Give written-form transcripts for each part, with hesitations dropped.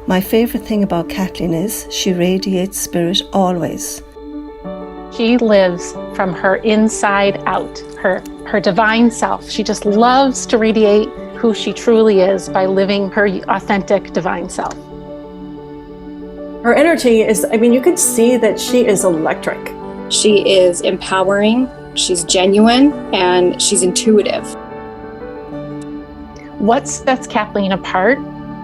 My favourite thing about Kathleen is she radiates spirit always. She lives from her inside out, her divine self. She just loves to radiate who she truly is by living her authentic divine self. Her energy is, you can see that she is electric. She is empowering, she's genuine, and she's intuitive. What sets Kathleen apart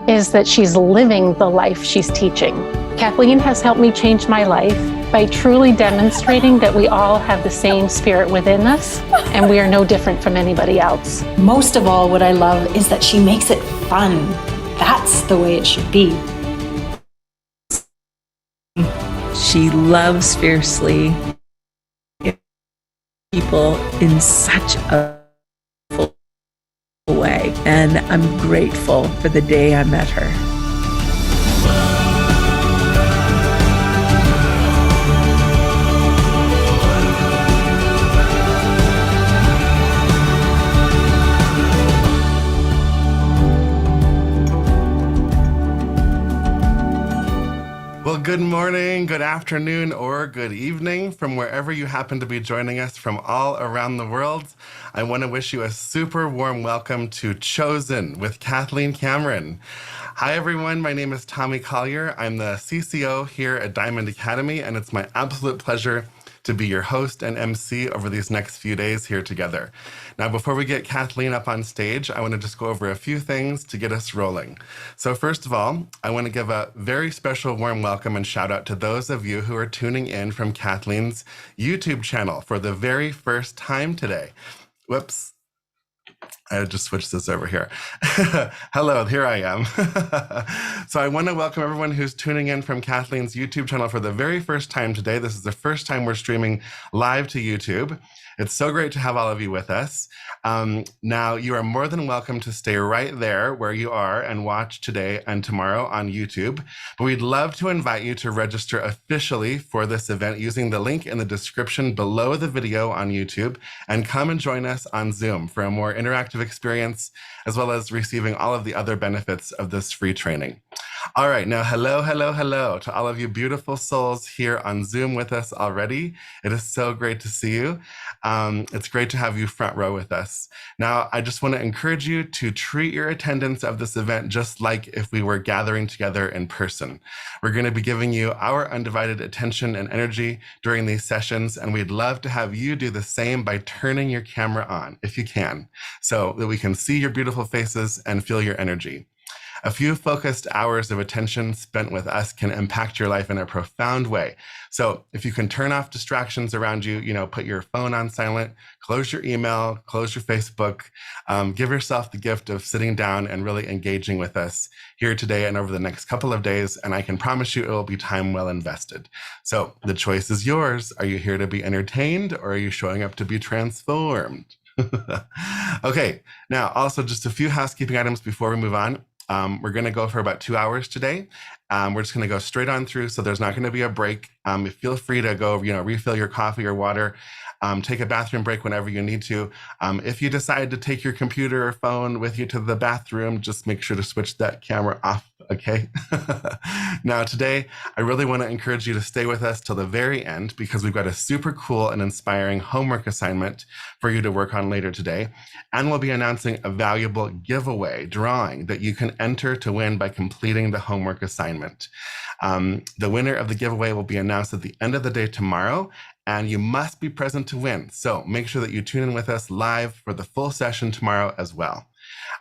is that she's living the life she's teaching. Kathleen has helped me change my life by truly demonstrating that we all have the same spirit within us and we are no different from anybody else. Most of all, what I love is that she makes it fun. That's the way it should be. She loves fiercely people in such a full way, and I'm grateful for the day I met her. Well, good morning, good afternoon, or good evening from wherever you happen to be joining us from all around the world. I want to wish you a super warm welcome to Chosen with Kathleen Cameron. Hi, everyone. My name is Tommy Collier. I'm the CCO here at Diamond Academy, and it's my absolute pleasure to be your host and MC over these next few days here together. Now, before we get Kathleen up on stage, I want to just go over a few things to get us rolling. So first of all, I want to give a very special warm welcome and shout out to those of you who are tuning in from Kathleen's YouTube channel for the very first time today. Whoops. I just switched this over here. Hello, here I am. So I want to welcome everyone who's tuning in from Kathleen's YouTube channel for the very first time today. This is the first time we're streaming live to YouTube. It's so great to have all of you with us. Now, you are more than welcome to stay right there where you are and watch today and tomorrow on YouTube. But we'd love to invite you to register officially for this event using the link in the description below the video on YouTube, and come and join us on Zoom for a more interactive experience, as well as receiving all of the other benefits of this free training. All right, now hello to all of you beautiful souls here on Zoom with us already. It is so great to see you. It's great to have you front row with us. Now, I just want to encourage you to treat your attendance of this event just like if we were gathering together in person. We're going to be giving you our undivided attention and energy during these sessions, and we'd love to have you do the same by turning your camera on, if you can, so that we can see your beautiful faces and feel your energy. A few focused hours of attention spent with us can impact your life in a profound way. So if you can turn off distractions around you, put your phone on silent, close your email, close your Facebook, give yourself the gift of sitting down and really engaging with us here today and over the next couple of days. And I can promise you it will be time well invested. So the choice is yours. Are you here to be entertained, or are you showing up to be transformed? Okay, now also just a few housekeeping items before we move on. We're going to go for about 2 hours today. We're just going to go straight on through, so there's not going to be a break. Feel free to go, refill your coffee or water. Take a bathroom break whenever you need to. If you decide to take your computer or phone with you to the bathroom, just make sure to switch that camera off, okay? Now today, I really want to encourage you to stay with us till the very end, because we've got a super cool and inspiring homework assignment for you to work on later today. And we'll be announcing a valuable giveaway drawing that you can enter to win by completing the homework assignment. The winner of the giveaway will be announced at the end of the day tomorrow, and you must be present to win. So make sure that you tune in with us live for the full session tomorrow as well.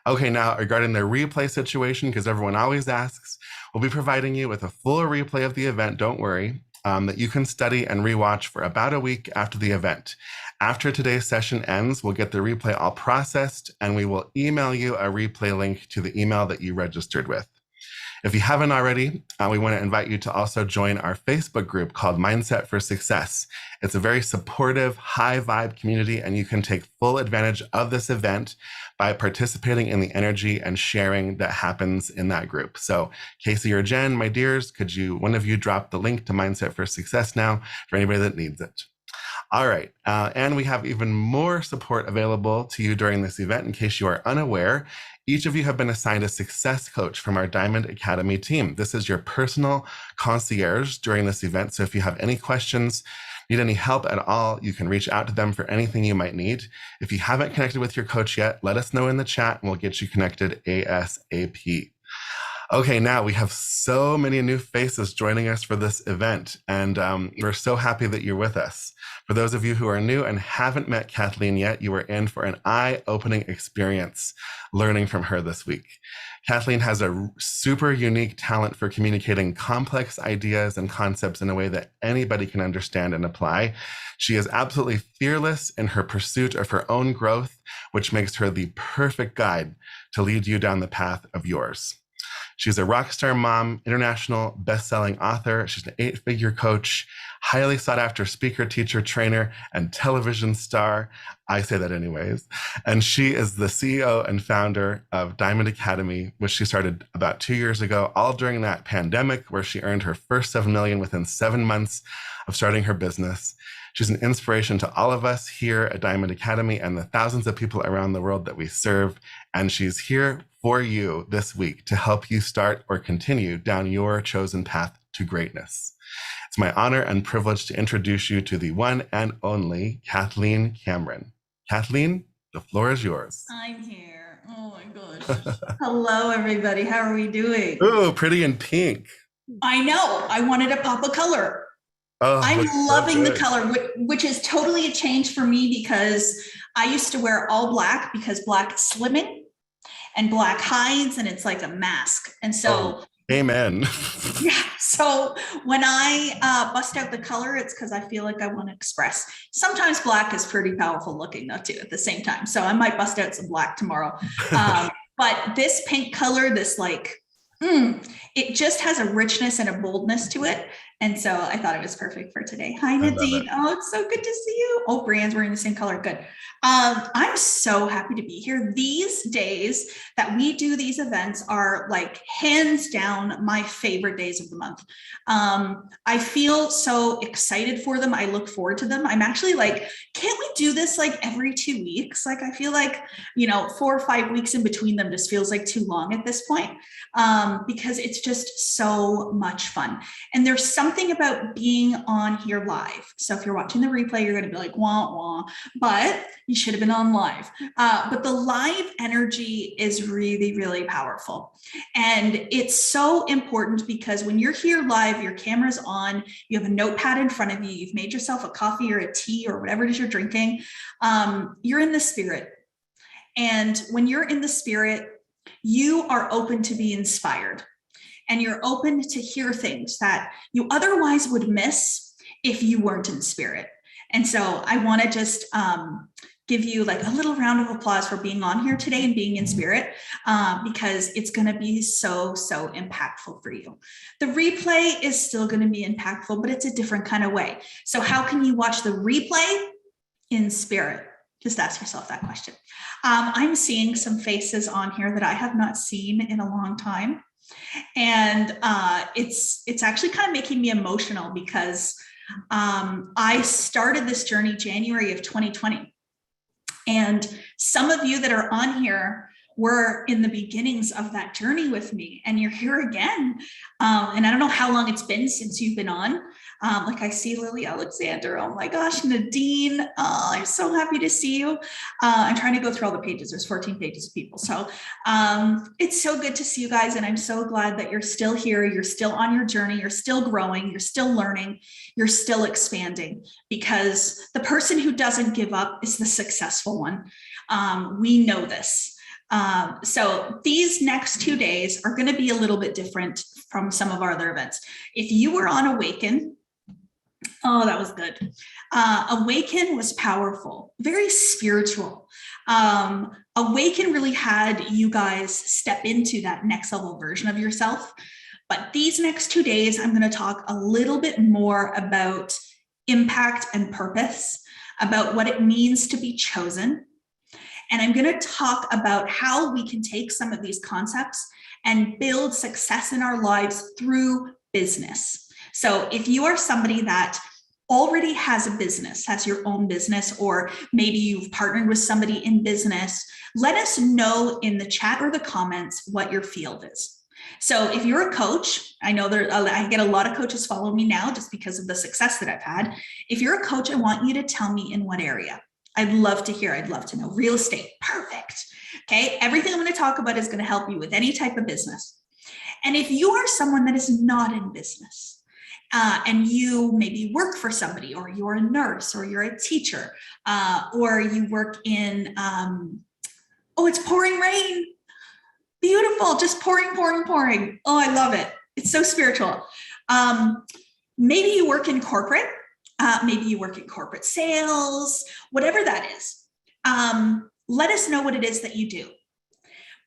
Okay, now regarding the replay situation, because everyone always asks, we'll be providing you with a full replay of the event, don't worry, that you can study and rewatch for about a week after the event. After today's session ends, we'll get the replay all processed, and we will email you a replay link to the email that you registered with. If you haven't already, we want to invite you to also join our Facebook group called Mindset for Success. It's a very supportive, high vibe community, and you can take full advantage of this event by participating in the energy and sharing that happens in that group. So Casey or Jen, my dears, could one of you drop the link to Mindset for Success now for anybody that needs it? All right. And we have even more support available to you during this event. In case you are unaware, each of you have been assigned a success coach from our Diamond Academy team. This is your personal concierge during this event. So if you have any questions, need any help at all, you can reach out to them for anything you might need. If you haven't connected with your coach yet, let us know in the chat and we'll get you connected ASAP. Okay, now we have so many new faces joining us for this event, and we're so happy that you're with us. For those of you who are new and haven't met Kathleen yet, you are in for an eye-opening experience learning from her this week. Kathleen has a super unique talent for communicating complex ideas and concepts in a way that anybody can understand and apply. She is absolutely fearless in her pursuit of her own growth, which makes her the perfect guide to lead you down the path of yours. She's a rock star mom, international best-selling author. She's an 8-figure coach, highly sought-after speaker, teacher, trainer, and television star. I say that anyways. And she is the CEO and founder of Diamond Academy, which she started about 2 years ago, all during that pandemic, where she earned her first $7 million within 7 months of starting her business. She's an inspiration to all of us here at Diamond Academy and the thousands of people around the world that we serve. And she's here for you this week to help you start or continue down your chosen path to greatness. It's my honor and privilege to introduce you to the one and only Kathleen Cameron. Kathleen, the floor is yours. I'm here. Oh my gosh. Hello, everybody. How are we doing? Ooh, pretty in pink. I know. I wanted to pop a color. Oh, I'm loving so the color, which is totally a change for me because I used to wear all black because black is slimming and black hides and it's like a mask. And so, amen. Yeah. So when I bust out the color, it's because I feel like I want to express. Sometimes black is pretty powerful looking though too at the same time. So I might bust out some black tomorrow. But this pink color, this like, it just has a richness and a boldness to it. And so I thought it was perfect for today. Hi, Nadine. Oh, it's so good to see you. Oh, Brianne's wearing the same color. Good. I'm so happy to be here. These days that we do these events are like hands down my favorite days of the month. I feel so excited for them. I look forward to them. I'm actually like, can't we do this like every 2 weeks? Like, I feel like, 4 or 5 weeks in between them just feels like too long at this point, because it's just so much fun. And there's something about being on here live. So if you're watching the replay, you're going to be like, wah, wah, but you should have been on live. But the live energy is really, really powerful. And it's so important because when you're here live, your camera's on, you have a notepad in front of you, you've made yourself a coffee or a tea or whatever it is you're drinking. You're in the spirit. And when you're in the spirit, you are open to be inspired. And you're open to hear things that you otherwise would miss if you weren't in spirit. And so I want to just give you like a little round of applause for being on here today and being in spirit, because it's going to be so, so impactful for you. The replay is still going to be impactful, but it's a different kind of way. So how can you watch the replay in spirit? Just ask yourself that question. I'm seeing some faces on here that I have not seen in a long time. And it's actually kind of making me emotional because I started this journey January of 2020. And some of you that are on here were in the beginnings of that journey with me, and you're here again. And I don't know how long it's been since you've been on. Like I see Lily Alexander. Oh my gosh, Nadine. I'm so happy to see you. I'm trying to go through all the pages. There's 14 pages of people. So it's so good to see you guys. And I'm so glad that you're still here. You're still on your journey. You're still growing. You're still learning. You're still expanding, because the person who doesn't give up is the successful one. We know this. So these next 2 days are going to be a little bit different from some of our other events. If you were on Awaken, oh, that was good. Awaken was powerful, very spiritual. Awaken really had you guys step into that next level version of yourself. But these next 2 days, I'm going to talk a little bit more about impact and purpose, about what it means to be chosen. And I'm going to talk about how we can take some of these concepts and build success in our lives through business. So if you are somebody that already has a business, has your own business, or maybe you've partnered with somebody in business, let us know in the chat or the comments what your field is. So if you're a coach, I know I get a lot of coaches follow me now just because of the success that I've had. If you're a coach, I want you to tell me in what area. I'd love to hear, I'd love to know. Real estate, perfect. Okay, everything I'm going to talk about is going to help you with any type of business. And if you are someone that is not in business, and you maybe work for somebody, or you're a nurse, or you're a teacher, or you work in, oh, it's pouring rain. Beautiful, just pouring, pouring, pouring. Oh, I love it. It's so spiritual. Maybe you work in corporate, maybe you work in corporate sales, whatever that is. Let us know what it is that you do.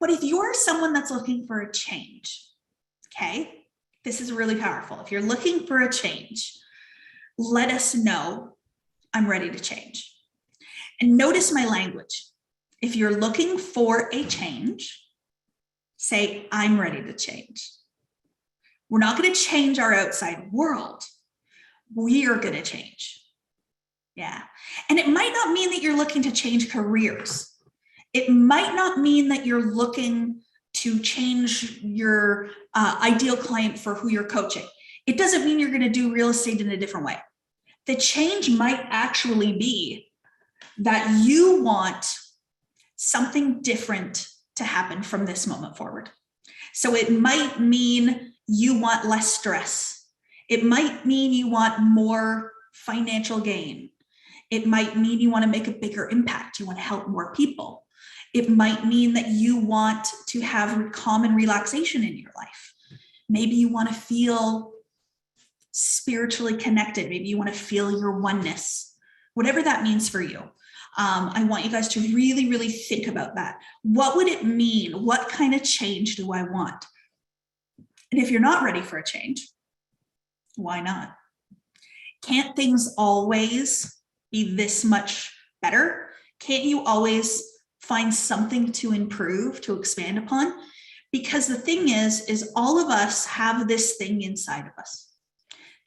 But if you're someone that's looking for a change, okay, this is really powerful. If you're looking for a change, let us know I'm ready to change. And notice my language. If you're looking for a change, say, I'm ready to change. We're not going to change our outside world. We are going to change. Yeah. And it might not mean that you're looking to change careers. It might not mean that you're looking to change your ideal client for who you're coaching. It doesn't mean you're going to do real estate in a different way. The change might actually be that you want something different to happen from this moment forward. So it might mean you want less stress. It might mean you want more financial gain. It might mean you want to make a bigger impact. You want to help more people. It might mean that you want to have calm and relaxation in your life. Maybe you want to feel spiritually connected. Maybe you want to feel your oneness, whatever that means for you. I want you guys to really, really think about that. What would it mean? What kind of change do I want? And if you're not ready for a change, why not? Can't things always be this much better? Can't you always find something to improve, to expand upon? Because the thing is all of us have this thing inside of us,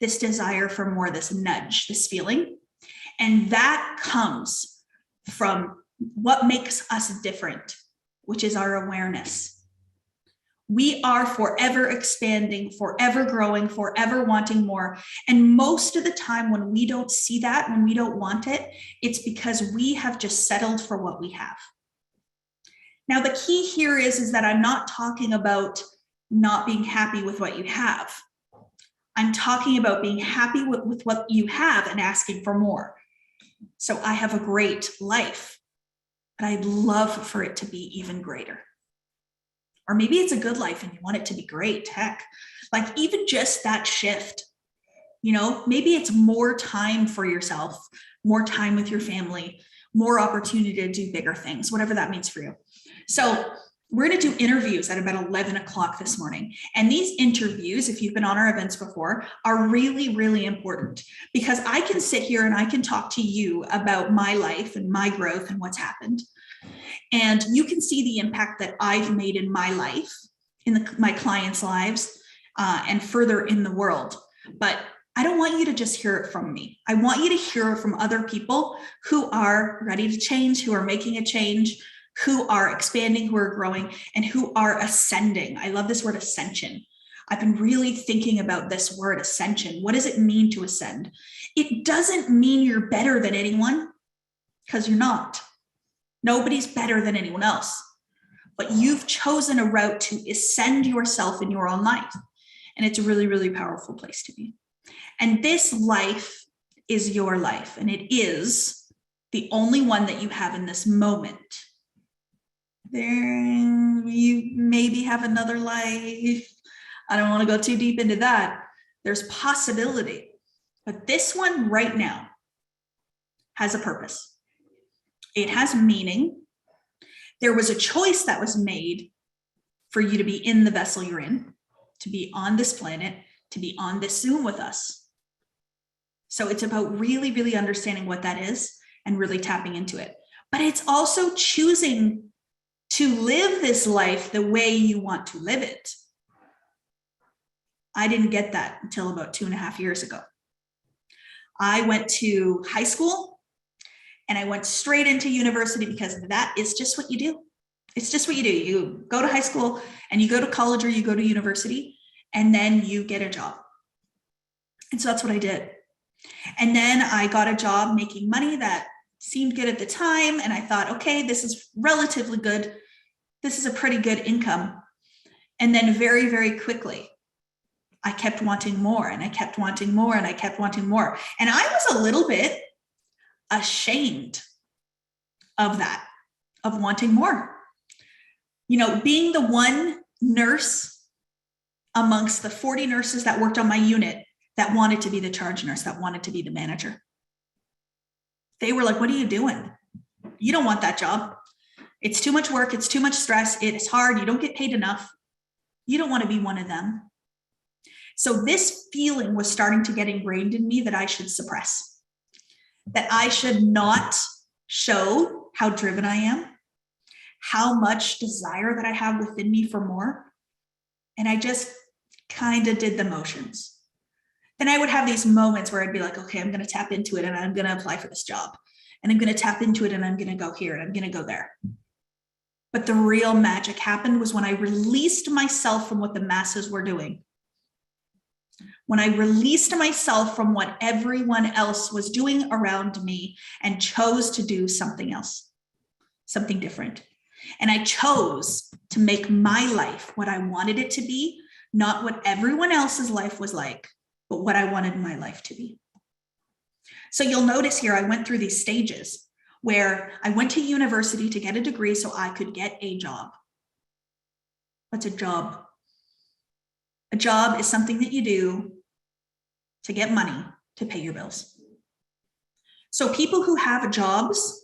this desire for more, this nudge, this feeling. And that comes from what makes us different, which is our awareness. We are forever expanding, forever growing, forever wanting more. And most of the time when we don't see that, when we don't want it, it's because we have just settled for what we have. Now, the key here is that I'm not talking about not being happy with what you have. I'm talking about being happy with what you have and asking for more. So I have a great life, but I'd love for it to be even greater. Or maybe it's a good life and you want it to be great. Heck, like even just that shift, you know, maybe it's more time for yourself, more time with your family, more opportunity to do bigger things, whatever that means for you. So we're going to do interviews at about 11 o'clock this morning. And these interviews, if you've been on our events before, are really, really important because I can sit here and I can talk to you about my life and my growth and what's happened. And you can see the impact that I've made in my life, in my clients' lives, and further in the world. But I don't want you to just hear it from me. I want you to hear it from other people who are ready to change, who are making a change, who are expanding, who are growing, and who are ascending. I love this word ascension. I've been really thinking about this word ascension. What does it mean to ascend? It doesn't mean you're better than anyone, because you're not. Nobody's better than anyone else. But you've chosen a route to ascend yourself in your own life. And it's a really, really powerful place to be. And this life is your life. And it is the only one that you have in this moment. There, you maybe have another life. I don't want to go too deep into that. There's possibility. But this one right now has a purpose. It has meaning. There was a choice that was made for you to be in the vessel you're in, to be on this planet, to be on this Zoom with us. So it's about really, really understanding what that is and really tapping into it. But it's also choosing to live this life the way you want to live it. I didn't get that until about 2.5 years ago. I went to high school and I went straight into university because that is just what you do. It's just what you do. You go to high school and you go to college or you go to university and then you get a job. And so that's what I did. And then I got a job making money that seemed good at the time. And I thought, okay, this is relatively good. This is a pretty good income. And then very, very quickly, I kept wanting more and I kept wanting more and I kept wanting more. And I was a little bit ashamed of that, of wanting more. You know, being the one nurse amongst the 40 nurses that worked on my unit that wanted to be the charge nurse, that wanted to be the manager. They were like, what are you doing? You don't want that job. It's too much work. It's too much stress. It's hard. You don't get paid enough. You don't want to be one of them. So this feeling was starting to get ingrained in me that I should suppress, that I should not show how driven I am, how much desire that I have within me for more. And I just kind of did the motions. Then I would have these moments where I'd be like, okay, I'm going to tap into it and I'm going to apply for this job. And I'm going to tap into it and I'm going to go here and I'm going to go there. But the real magic happened was when I released myself from what the masses were doing. When I released myself from what everyone else was doing around me and chose to do something else, something different. And I chose to make my life what I wanted it to be, not what everyone else's life was like, but what I wanted my life to be. So you'll notice here, I went through these stages where I went to university to get a degree so I could get a job. What's a job? A job is something that you do to get money to pay your bills. So people who have jobs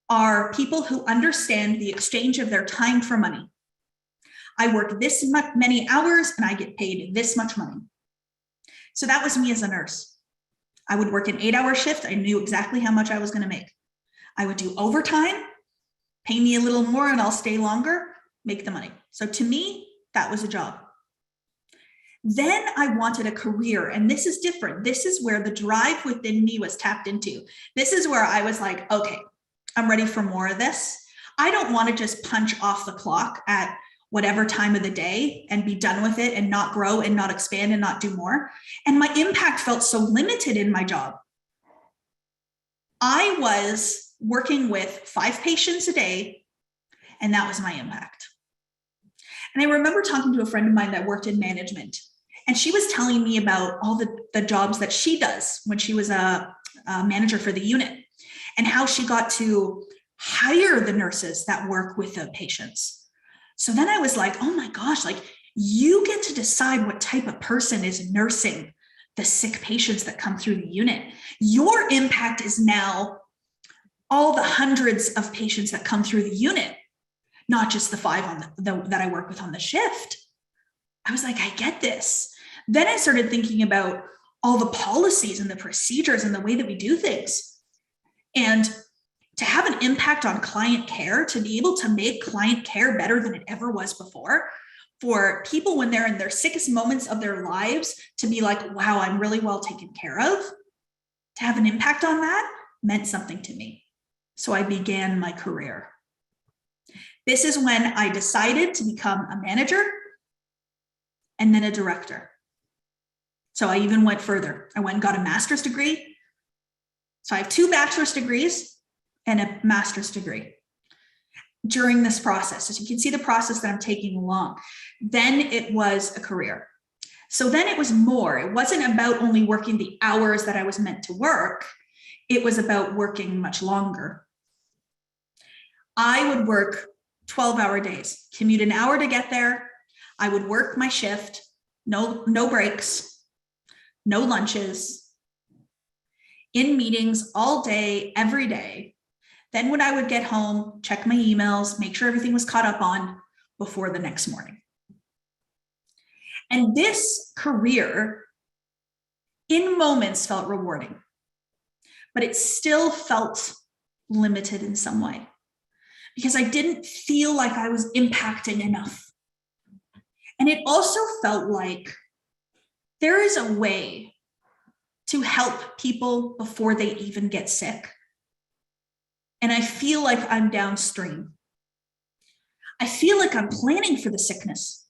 are people who understand the exchange of their time for money. I work this many hours and I get paid this much money. So that was me as a nurse. I would work an 8-hour shift. I knew exactly how much I was going to make. I would do overtime, pay me a little more and I'll stay longer, make the money. So to me, that was a job. Then I wanted a career, and this is different. This is where the drive within me was tapped into. This is where I was like, okay, I'm ready for more of this. I don't want to just punch off the clock at whatever time of the day and be done with it and not grow and not expand and not do more. And my impact felt so limited in my job. I was working with 5 patients a day, and that was my impact. And I remember talking to a friend of mine that worked in management, and she was telling me about all the jobs that she does when she was a manager for the unit, and how she got to hire the nurses that work with the patients. So then I was like, oh my gosh, like you get to decide what type of person is nursing the sick patients that come through the unit. Your impact is now all the hundreds of patients that come through the unit, not just the 5 that I work with on the shift. I was like, I get this. Then I started thinking about all the policies and the procedures and the way that we do things. And to have an impact on client care, to be able to make client care better than it ever was before, for people when they're in their sickest moments of their lives to be like, wow, I'm really well taken care of, to have an impact on that meant something to me. So I began my career. This is when I decided to become a manager and then a director. So I even went further. I went and got a master's degree. So I have 2 bachelor's degrees and a master's degree during this process. As you can see the process that I'm taking along. Then it was a career. So then it was more. It wasn't about only working the hours that I was meant to work. It was about working much longer. I would work 12-hour days, commute an hour to get there. I would work my shift, no breaks, no lunches, in meetings all day, every day. Then when I would get home, check my emails, make sure everything was caught up on before the next morning. And this career in moments felt rewarding, but it still felt limited in some way because I didn't feel like I was impacting enough. And it also felt like there is a way to help people before they even get sick. And I feel like I'm downstream. I feel like I'm planning for the sickness.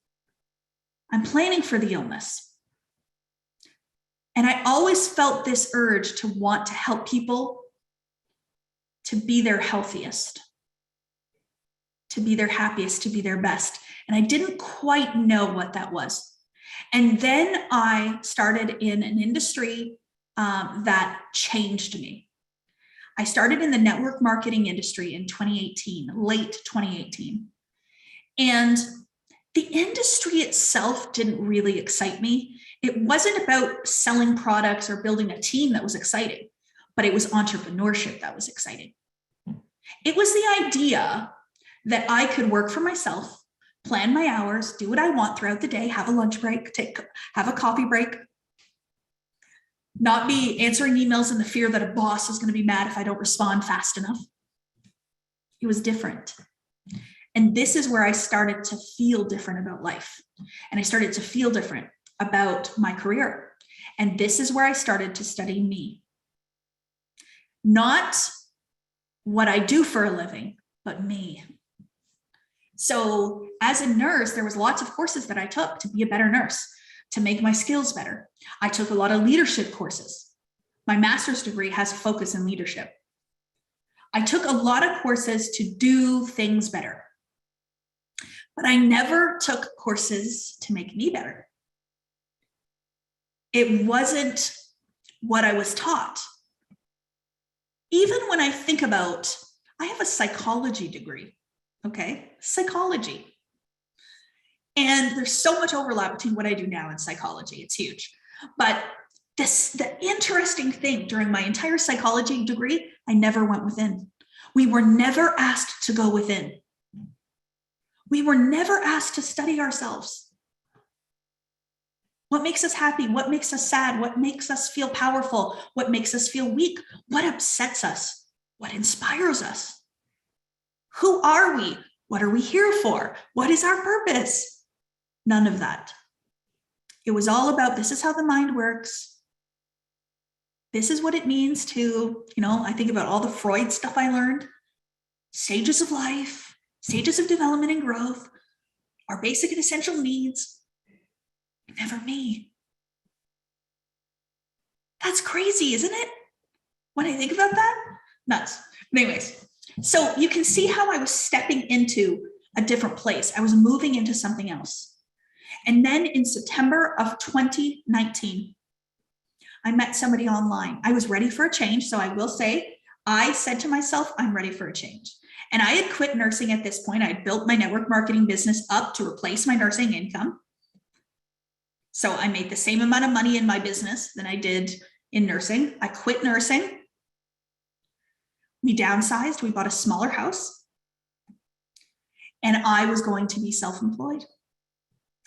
I'm planning for the illness. And I always felt this urge to want to help people to be their healthiest, to be their happiest, to be their best. And I didn't quite know what that was. And then I started in an industry that changed me. I started in the network marketing industry in 2018, late 2018. And the industry itself didn't really excite me. It wasn't about selling products or building a team that was exciting, but it was entrepreneurship that was exciting. It was the idea that I could work for myself, plan my hours, do what I want throughout the day, have a lunch break, have a coffee break, not be answering emails in the fear that a boss is going to be mad if I don't respond fast enough. It was different. And this is where I started to feel different about life. And I started to feel different about my career. And this is where I started to study me. Not what I do for a living, but me. So as a nurse, there was lots of courses that I took to be a better nurse, to make my skills better. I took a lot of leadership courses. My master's degree has a focus in leadership. I took a lot of courses to do things better, but I never took courses to make me better. It wasn't what I was taught. Even when I think about, I have a psychology degree, okay? Psychology. And there's so much overlap between what I do now and psychology. It's huge. But the interesting thing during my entire psychology degree, I never went within. We were never asked to go within. We were never asked to study ourselves. What makes us happy? What makes us sad? What makes us feel powerful? What makes us feel weak? What upsets us? What inspires us? Who are we? What are we here for? What is our purpose? None of that. It was all about, this is how the mind works. This is what it means to, I think about all the Freud stuff I learned, stages of life, stages of development and growth, our basic and essential needs. Never me. That's crazy, isn't it? When I think about that, nuts. But anyways, so you can see how I was stepping into a different place. I was moving into something else. And then in September of 2019, I met somebody online. I was ready for a change. So I will say, I said to myself, I'm ready for a change. And I had quit nursing at this point. I had built my network marketing business up to replace my nursing income. So I made the same amount of money in my business than I did in nursing. I quit nursing. We downsized. We bought a smaller house. And I was going to be self-employed.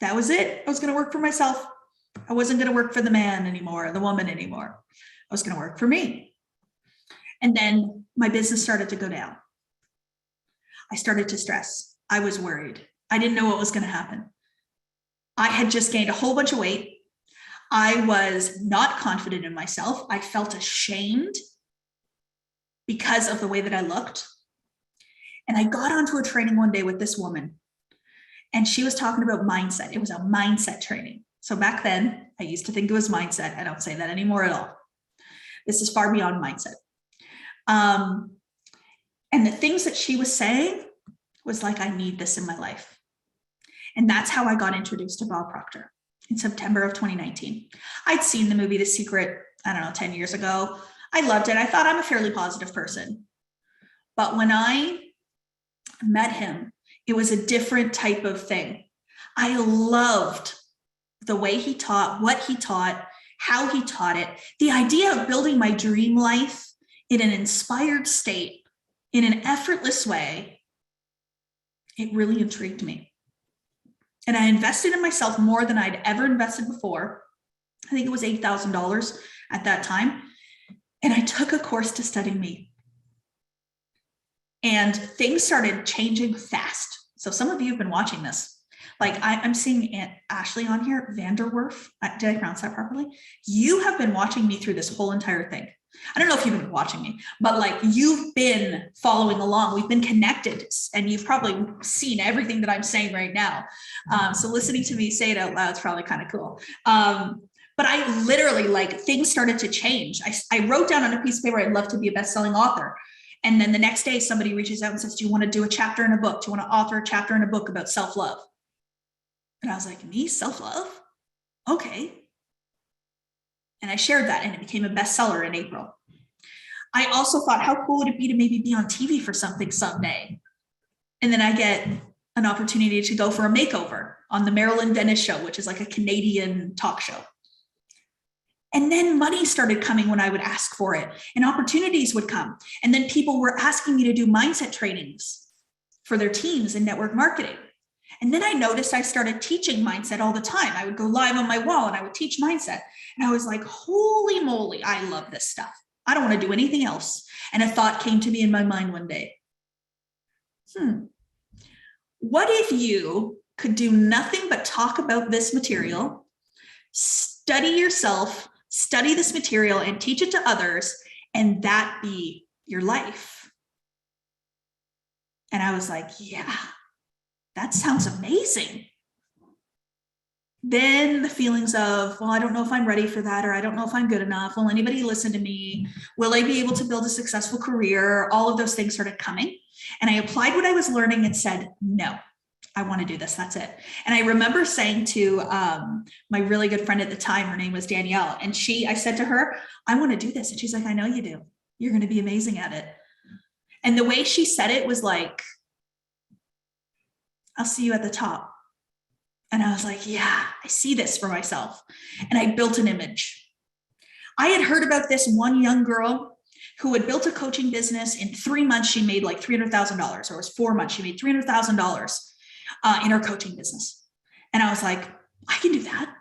That was it. I was going to work for myself. I wasn't going to work for the man anymore, the woman anymore. I was going to work for me. And then my business started to go down. I started to stress. I was worried. I didn't know what was going to happen. I had just gained a whole bunch of weight. I was not confident in myself. I felt ashamed because of the way that I looked. And I got onto a training one day with this woman, and she was talking about mindset. It was a mindset training. So back then, I used to think it was mindset. I don't say that anymore at all. This is far beyond mindset. And the things that she was saying was like, I need this in my life. And that's how I got introduced to Bob Proctor in September of 2019. I'd seen the movie The Secret, 10 years ago. I loved it. I thought I'm a fairly positive person. But when I met him, it was a different type of thing. I loved the way he taught, what he taught, how he taught it. The idea of building my dream life in an inspired state, in an effortless way, it really intrigued me. And I invested in myself more than I'd ever invested before. I think it was $8,000 at that time. And I took a course to study me. And things started changing fast. So some of you have been watching this. Like I'm seeing Aunt Ashley on here, Vanderwerf. Did I pronounce that properly? You have been watching me through this whole entire thing. I don't know if you've been watching me, but like you've been following along. We've been connected, and you've probably seen everything that I'm saying right now. So listening to me say it out loud is probably kind of cool. But I literally, like, things started to change. I wrote down on a piece of paper, I'd love to be a best-selling author. And then the next day somebody reaches out and says, do you want to do a chapter in a book? Do you want to author a chapter in a book about self-love? And I was like, me, self-love? Okay. And I shared that and it became a bestseller in April. I also thought, how cool would it be to maybe be on TV for something someday? And then I get an opportunity to go for a makeover on the Marilyn Dennis Show, which is like a Canadian talk show. And then money started coming when I would ask for it, and opportunities would come. And then people were asking me to do mindset trainings for their teams in network marketing. And then I noticed I started teaching mindset all the time. I would go live on my wall and I would teach mindset. And I was like, holy moly, I love this stuff. I don't want to do anything else. And a thought came to me in my mind one day. What if you could do nothing but talk about this material, study yourself, study this material and teach it to others, and that be your life? And I was like, yeah, that sounds amazing. Then the feelings of, well, I don't know if I'm ready for that, or I don't know if I'm good enough. Will anybody listen to me? Will I be able to build a successful career? All of those things started coming. And I applied what I was learning and said, no, I want to do this. That's it. And I remember saying to my really good friend at the time, her name was Danielle. And I said to her, I want to do this. And she's like, I know you do. You're going to be amazing at it. And the way she said it was like, I'll see you at the top. And I was like, yeah, I see this for myself. And I built an image. I had heard about this one young girl who had built a coaching business. In 3 months, she made like $300,000, or it was 4 months. She made $300,000 in her coaching business. And I was like, I can do that.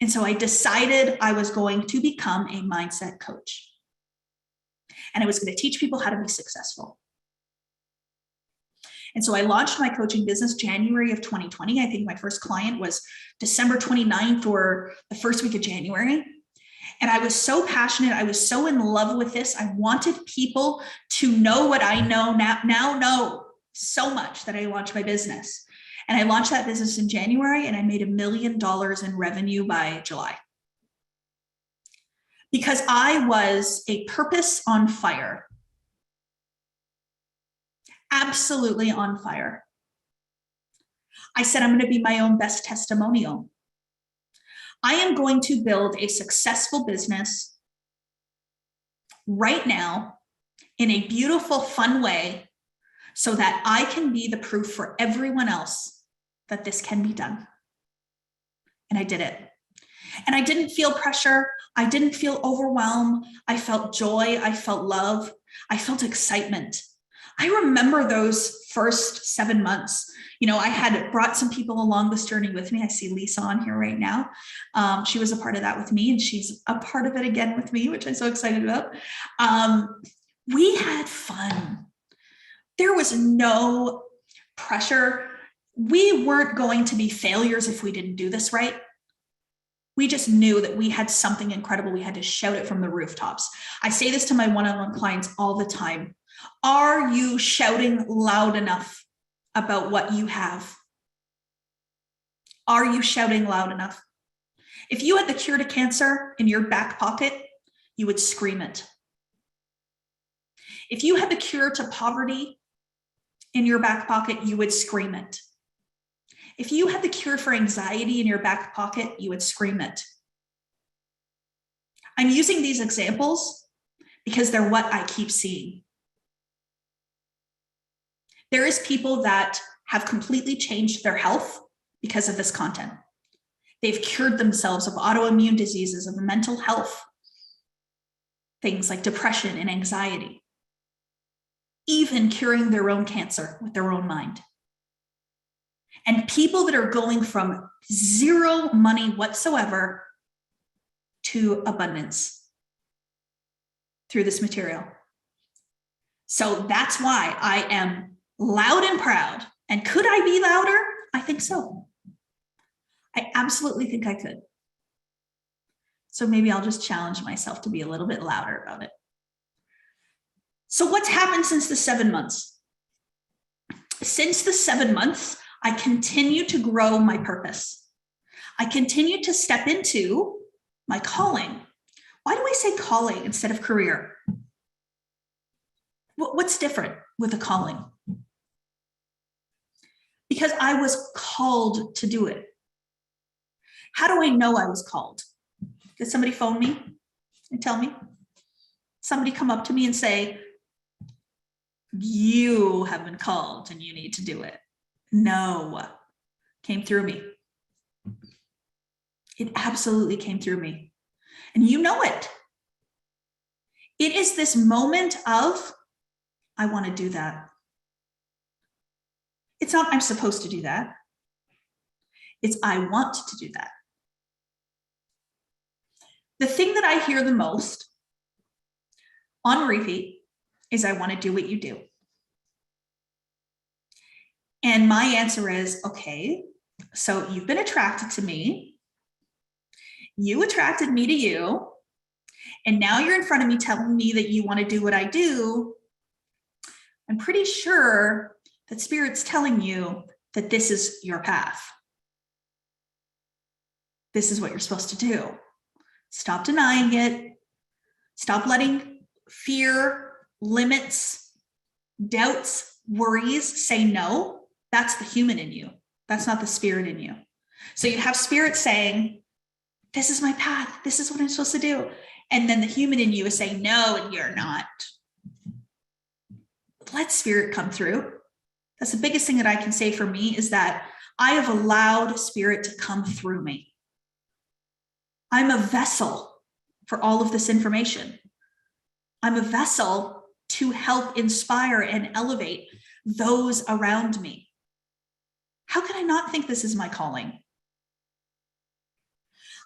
And so I decided I was going to become a mindset coach. And I was going to teach people how to be successful. And so I launched my coaching business January of 2020. I think my first client was December 29th or the first week of January. And I was so passionate. I was so in love with this. I wanted people to know what I know now know so much that I launched my business. And I launched that business in January, and I made $1 million in revenue by July. Because I was a purpose on fire. Absolutely on fire. I said, I'm going to be my own best testimonial. I am going to build a successful business right now in a beautiful, fun way so that I can be the proof for everyone else that this can be done. And I did it. And I didn't feel pressure. I didn't feel overwhelmed. I felt joy. I felt love. I felt excitement. I remember those first 7 months. You know, I had brought some people along this journey with me. I see Lisa on here right now. She was a part of that with me, and she's a part of it again with me, which I'm so excited about. We had fun. There was no pressure. We weren't going to be failures if we didn't do this right. We just knew that we had something incredible. We had to shout it from the rooftops. I say this to my one-on-one clients all the time. Are you shouting loud enough about what you have? Are you shouting loud enough? If you had the cure to cancer in your back pocket, you would scream it. If you had the cure to poverty in your back pocket, you would scream it. If you had the cure for anxiety in your back pocket, you would scream it. I'm using these examples because they're what I keep seeing. There is people that have completely changed their health because of this content. They've cured themselves of autoimmune diseases, of mental health, things like depression and anxiety, even curing their own cancer with their own mind. And people that are going from zero money whatsoever to abundance through this material. So that's why I am loud and proud. And could I be louder? I think so. I absolutely think I could. So maybe I'll just challenge myself to be a little bit louder about it. So what's happened since the 7 months? Since the 7 months, I continue to grow my purpose. I continue to step into my calling. Why do I say calling instead of career? What's different with a calling? Because I was called to do it. How do I know I was called? Did somebody phone me and tell me? Somebody come up to me and say, you have been called and you need to do it. No, came through me. It absolutely came through me. And you know it. It is this moment of, I want to do that. It's not, I'm supposed to do that. It's, I want to do that. The thing that I hear the most on repeat is, I want to do what you do. And my answer is, okay, so you've been attracted to me. You attracted me to you. And now you're in front of me telling me that you want to do what I do. I'm pretty sure that Spirit's telling you that this is your path. This is what you're supposed to do. Stop denying it. Stop letting fear, limits, doubts, worries say no. That's the human in you. That's not the Spirit in you. So you have Spirit saying, this is my path. This is what I'm supposed to do. And then the human in you is saying, no, and you're not. Let Spirit come through. That's the biggest thing that I can say for me, is that I have allowed Spirit to come through me. I'm a vessel for all of this information. I'm a vessel to help inspire and elevate those around me. How can I not think this is my calling?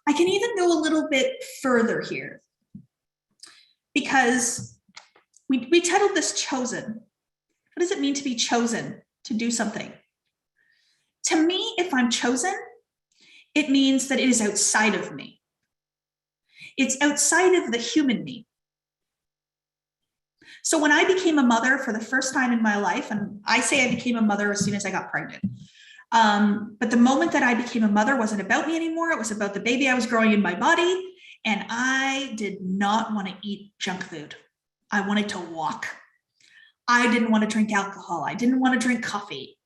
I can even go a little bit further here, because we titled this Chosen. What does it mean to be chosen to do something? To me, if I'm chosen, it means that it is outside of me. It's outside of the human me. So when I became a mother for the first time in my life, and I say I became a mother as soon as I got pregnant, but the moment that I became a mother wasn't about me anymore. It was about the baby I was growing in my body. And I did not want to eat junk food. I wanted to walk. I didn't want to drink alcohol. I didn't want to drink coffee.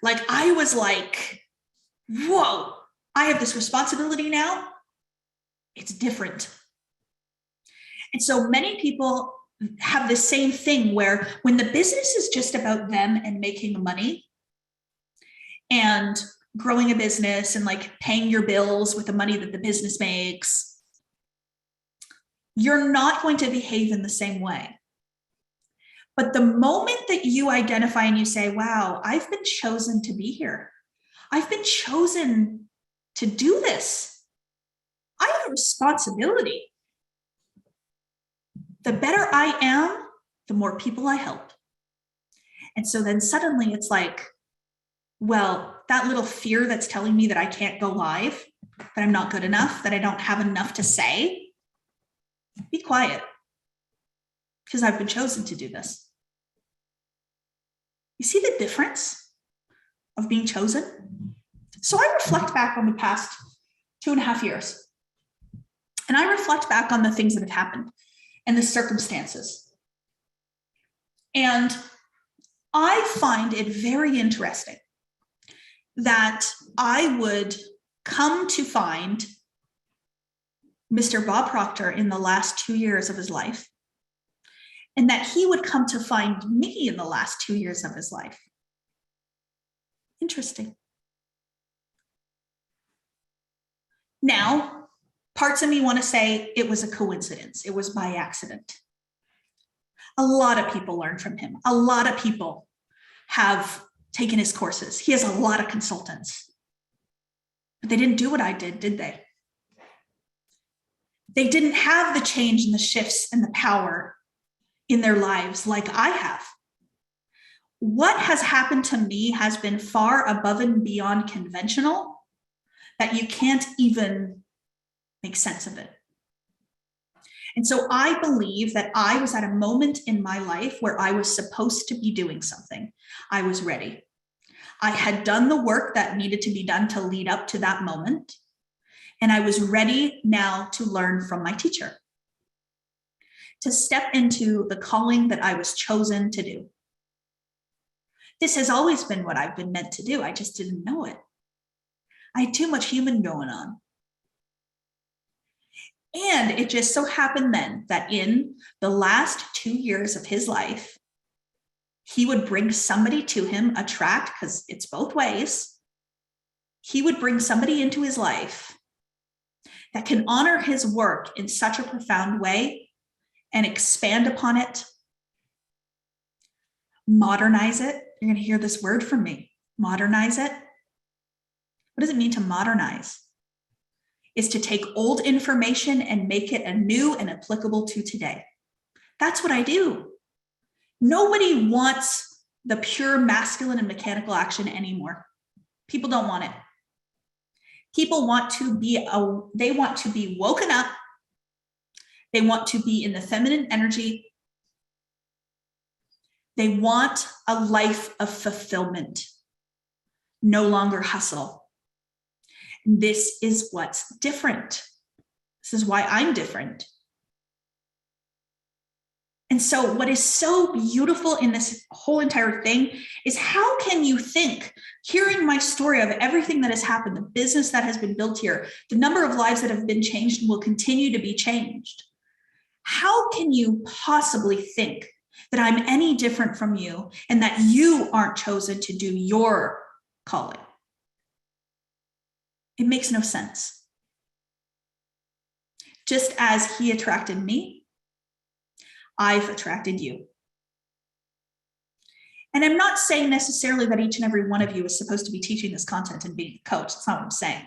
Like, I was like, whoa, I have this responsibility now. It's different. And so many people have the same thing, where when the business is just about them and making money and growing a business and like paying your bills with the money that the business makes, you're not going to behave in the same way. But the moment that you identify and you say, wow, I've been chosen to be here. I've been chosen to do this. I have a responsibility. The better I am, the more people I help. And so then suddenly it's like, well, that little fear that's telling me that I can't go live, that I'm not good enough, that I don't have enough to say, be quiet, because I've been chosen to do this. You see the difference of being chosen? So I reflect back on the past 2.5 years, and I reflect back on the things that have happened and the circumstances. And I find it very interesting that I would come to find Mr. Bob Proctor in the last 2 years of his life, and that he would come to find me in the last 2 years of his life. Interesting. Now, parts of me want to say it was a coincidence. It was by accident. A lot of people learn from him. A lot of people have taken his courses. He has a lot of consultants. But they didn't do what I did they? They didn't have the change and the shifts and the power in their lives like I have. what has happened to me has been far above and beyond conventional, that you can't even make sense of it. And so I believe that I was at a moment in my life where I was supposed to be doing something. I was ready. I had done the work that needed to be done to lead up to that moment. And I was ready now to learn from my teacher, to step into the calling that I was chosen to do. This has always been what I've been meant to do. I just didn't know it. I had too much human going on. And it just so happened then that in the last 2 years of his life, he would bring somebody to him, attract, because it's both ways. He would bring somebody into his life that can honor his work in such a profound way and expand upon it, modernize it. You're going to hear this word from me, modernize it. What does it mean to modernize? Is to take old information and make it anew and applicable to today. That's what I do. Nobody wants the pure masculine and mechanical action anymore. People don't want it. People want to be, they want to be woken up. They want to be in the feminine energy. They want a life of fulfillment, no longer hustle. This is what's different. This is why I'm different. And so what is so beautiful in this whole entire thing is, how can you think, hearing my story of everything that has happened, the business that has been built here, the number of lives that have been changed and will continue to be changed, how can you possibly think that I'm any different from you and that you aren't chosen to do your calling? It makes no sense. Just as he attracted me, I've attracted you. And I'm not saying necessarily that each and every one of you is supposed to be teaching this content and being a coach. That's not what I'm saying.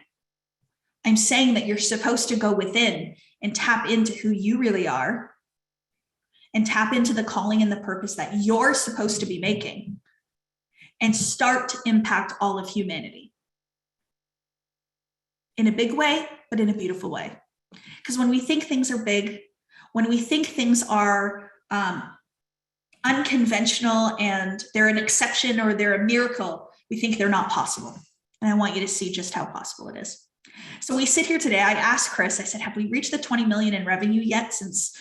I'm saying that you're supposed to go within and tap into who you really are and tap into the calling and the purpose that you're supposed to be making and start to impact all of humanity. In a big way, but in a beautiful way. Because when we think things are big, when we think things are unconventional and they're an exception or they're a miracle, we think they're not possible. And I want you to see just how possible it is. So we sit here today. I asked Chris, I said, have we reached the 20 million in revenue yet since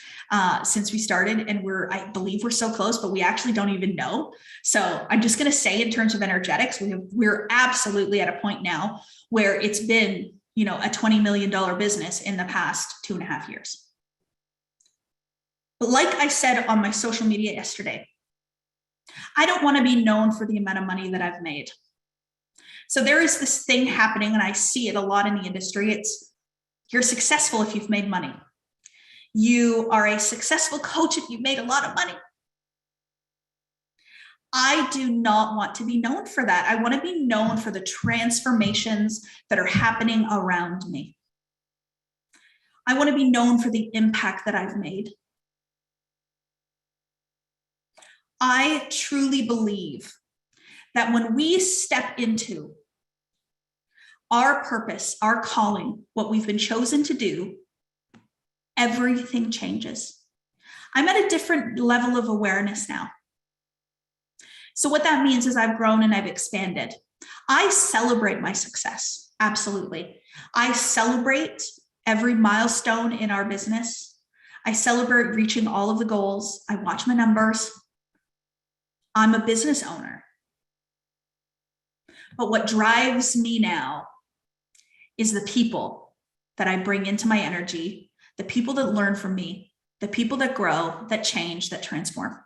we started? And I believe we're so close, but we actually don't even know. So I'm just going to say, in terms of energetics, we're absolutely at a point now where it's been, a $20 million business in the past 2.5 years. But like I said on my social media yesterday, I don't want to be known for the amount of money that I've made. So there is this thing happening, and I see it a lot in the industry. It's, you're successful if you've made money. You are a successful coach if you've made a lot of money. I do not want to be known for that. I want to be known for the transformations that are happening around me. I want to be known for the impact that I've made. I truly believe that when we step into our purpose, our calling, what we've been chosen to do, everything changes. I'm at a different level of awareness now. So what that means is I've grown and I've expanded. I celebrate my success. Absolutely. I celebrate every milestone in our business. I celebrate reaching all of the goals. I watch my numbers. I'm a business owner. But what drives me now is the people that I bring into my energy, the people that learn from me, the people that grow, that change, that transform.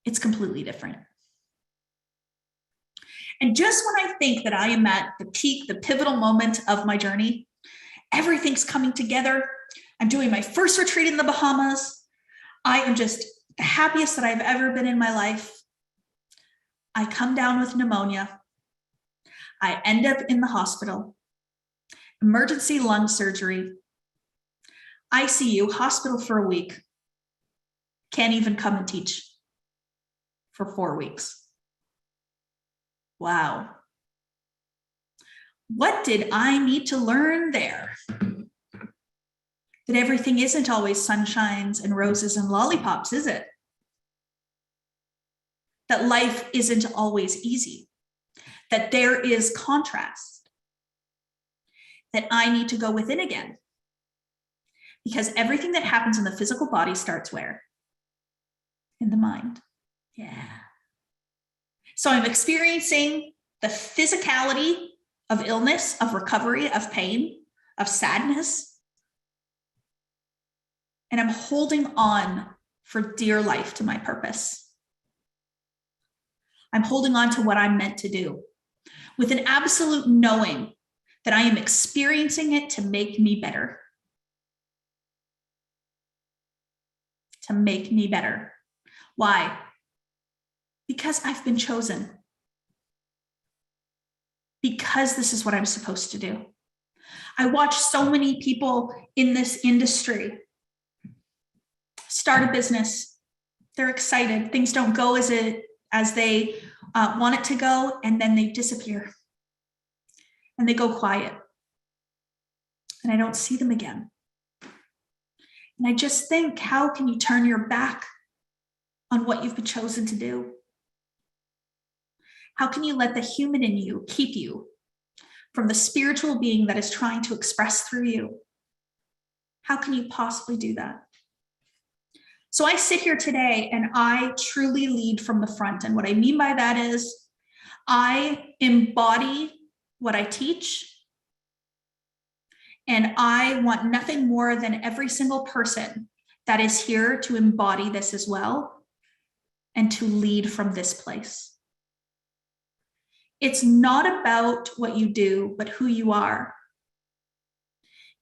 It's completely different. And just when I think that I am at the peak, the pivotal moment of my journey, everything's coming together. I'm doing my first retreat in the Bahamas. I am just the happiest that I've ever been in my life. I come down with pneumonia. I end up in the hospital, emergency lung surgery, ICU, hospital for a week. Can't even come and teach. for 4 weeks. Wow. What did I need to learn there? That everything isn't always sunshines and roses and lollipops, is it? That life isn't always easy. That there is contrast. That I need to go within again. Because everything that happens in the physical body starts where? In the mind. Yeah. So I'm experiencing the physicality of illness, of recovery, of pain, of sadness. And I'm holding on for dear life to my purpose. I'm holding on to what I'm meant to do with an absolute knowing that I am experiencing it to make me better. To make me better. Why? Because I've been chosen. Because this is what I'm supposed to do. I watch so many people in this industry start a business. They're excited. Things don't go as they want it to go, and then they disappear. And they go quiet. And I don't see them again. And I just think, how can you turn your back on what you've been chosen to do? How can you let the human in you keep you from the spiritual being that is trying to express through you? How can you possibly do that? So I sit here today and I truly lead from the front. And what I mean by that is I embody what I teach. And I want nothing more than every single person that is here to embody this as well and to lead from this place. It's not about what you do, but who you are.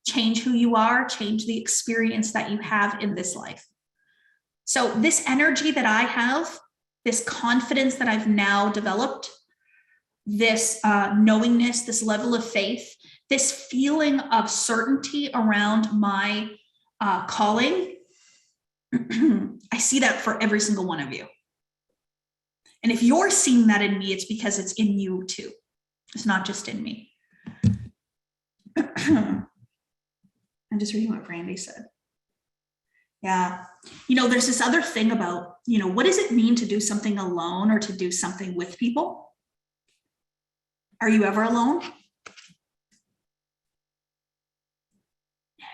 Change who you are, change the experience that you have in this life. So this energy that I have, this confidence that I've now developed, this knowingness, this level of faith, this feeling of certainty around my calling, I see that for every single one of you. And if you're seeing that in me, it's because it's in you too. It's not just in me. I'm just reading what Brandy said. Yeah. There's this other thing about, what does it mean to do something alone or to do something with people? Are you ever alone? No.